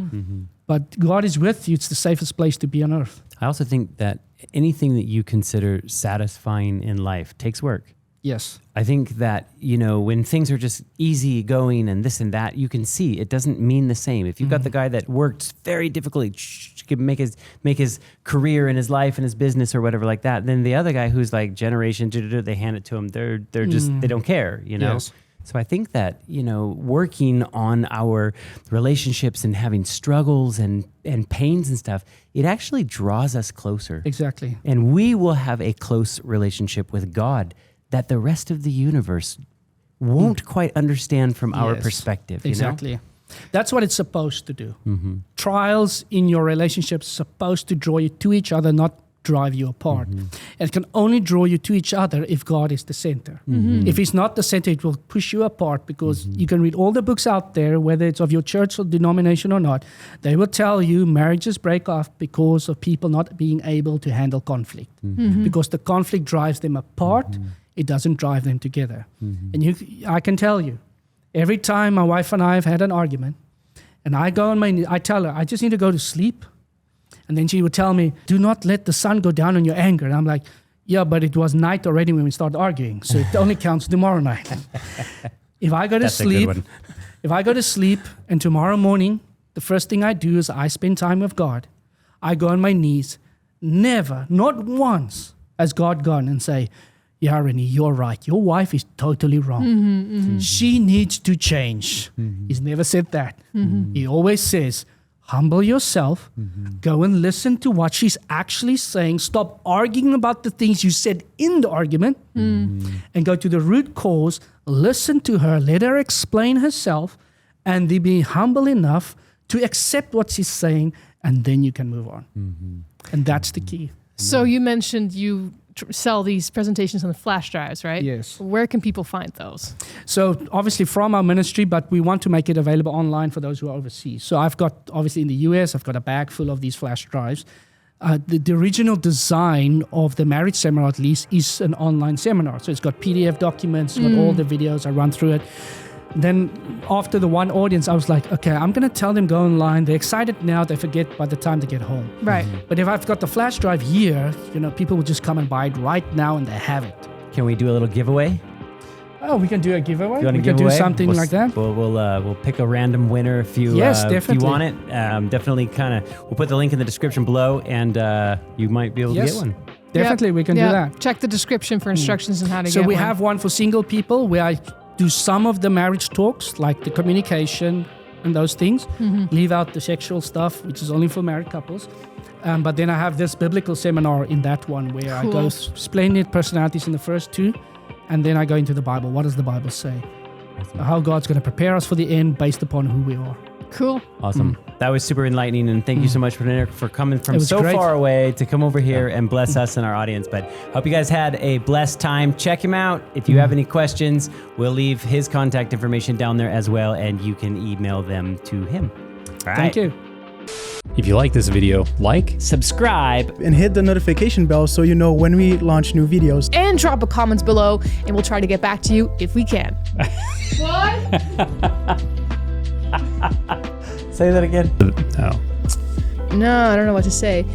But God is with you. It's the safest place to be on earth. I also think that anything that you consider satisfying in life takes work. Yes. I think that, when things are just easy going and this and that, you can see it doesn't mean the same. If you've got the guy that worked very difficultly to make his career in his life and his business or whatever like that, then the other guy who's like generation, they hand it to him. They're just, they don't care, Yes. So I think that, working on our relationships and having struggles and pains and stuff, it actually draws us closer. Exactly. And we will have a close relationship with God that the rest of the universe won't quite understand from our perspective. Exactly. That's what it's supposed to do. Trials in your relationship supposed to draw you to each other, not drive you apart. And it can only draw you to each other if God is the center. If He's not the center, it will push you apart, because you can read all the books out there, whether it's of your church or denomination or not, they will tell you marriages break off because of people not being able to handle conflict. Because the conflict drives them apart. It doesn't drive them together. And I can tell you, every time my wife and I have had an argument, and I go on my knees, I tell her, I just need to go to sleep. And then she would tell me, do not let the sun go down on your anger. And I'm like, yeah, but it was night already when we started arguing, so it only counts tomorrow night. If I go to sleep, and tomorrow morning, the first thing I do is I spend time with God. I go on my knees. Never, not once, has God gone and say, yeah, Rennie, you're right. Your wife is totally wrong. She needs to change. He's never said that. He always says, humble yourself, go and listen to what she's actually saying. Stop arguing about the things you said in the argument, and go to the root cause. Listen to her, let her explain herself, and then be humble enough to accept what she's saying, and then you can move on. And that's the key. So you mentioned you sell these presentations on the flash drives, right? Yes. Where can people find those? So obviously from our ministry, but we want to make it available online for those who are overseas. So I've got, obviously in the US, I've got a bag full of these flash drives. The original design of the marriage seminar, at least, is an online seminar. So it's got PDF documents, it's got all the videos, I run through it. Then after the one audience, I was like, okay, I'm going to tell them go online. They're excited now. They forget by the time they get home. Right. But if I've got the flash drive here, people will just come and buy it right now and they have it. Can we do a little giveaway? Oh, we can do a giveaway. We can do something like that. We'll pick a random winner if you if you want it. Definitely we'll put the link in the description below, and you might be able to get one. definitely we can do that. Check the description for instructions on how to So get we one. have one for single people where I do some of the marriage talks, like the communication and those things. Leave out the sexual stuff, which is only for married couples. But then I have this biblical seminar in that one where I go explain it, personalities in the first two, and then I go into the Bible. What does the Bible say? How God's going to prepare us for the end based upon who we are. Cool. Awesome. That was super enlightening, and thank you so much for coming from so great. far away to come over here and bless us and our audience. But hope you guys had a blessed time. Check him out. If you have any questions, we'll leave his contact information down there as well, and you can email them to him. All right. Thank you. If you like this video, like, subscribe, and hit the notification bell so you know when we launch new videos. And drop a comment below, and we'll try to get back to you if we can. What? Say that again. No. No, I don't know what to say.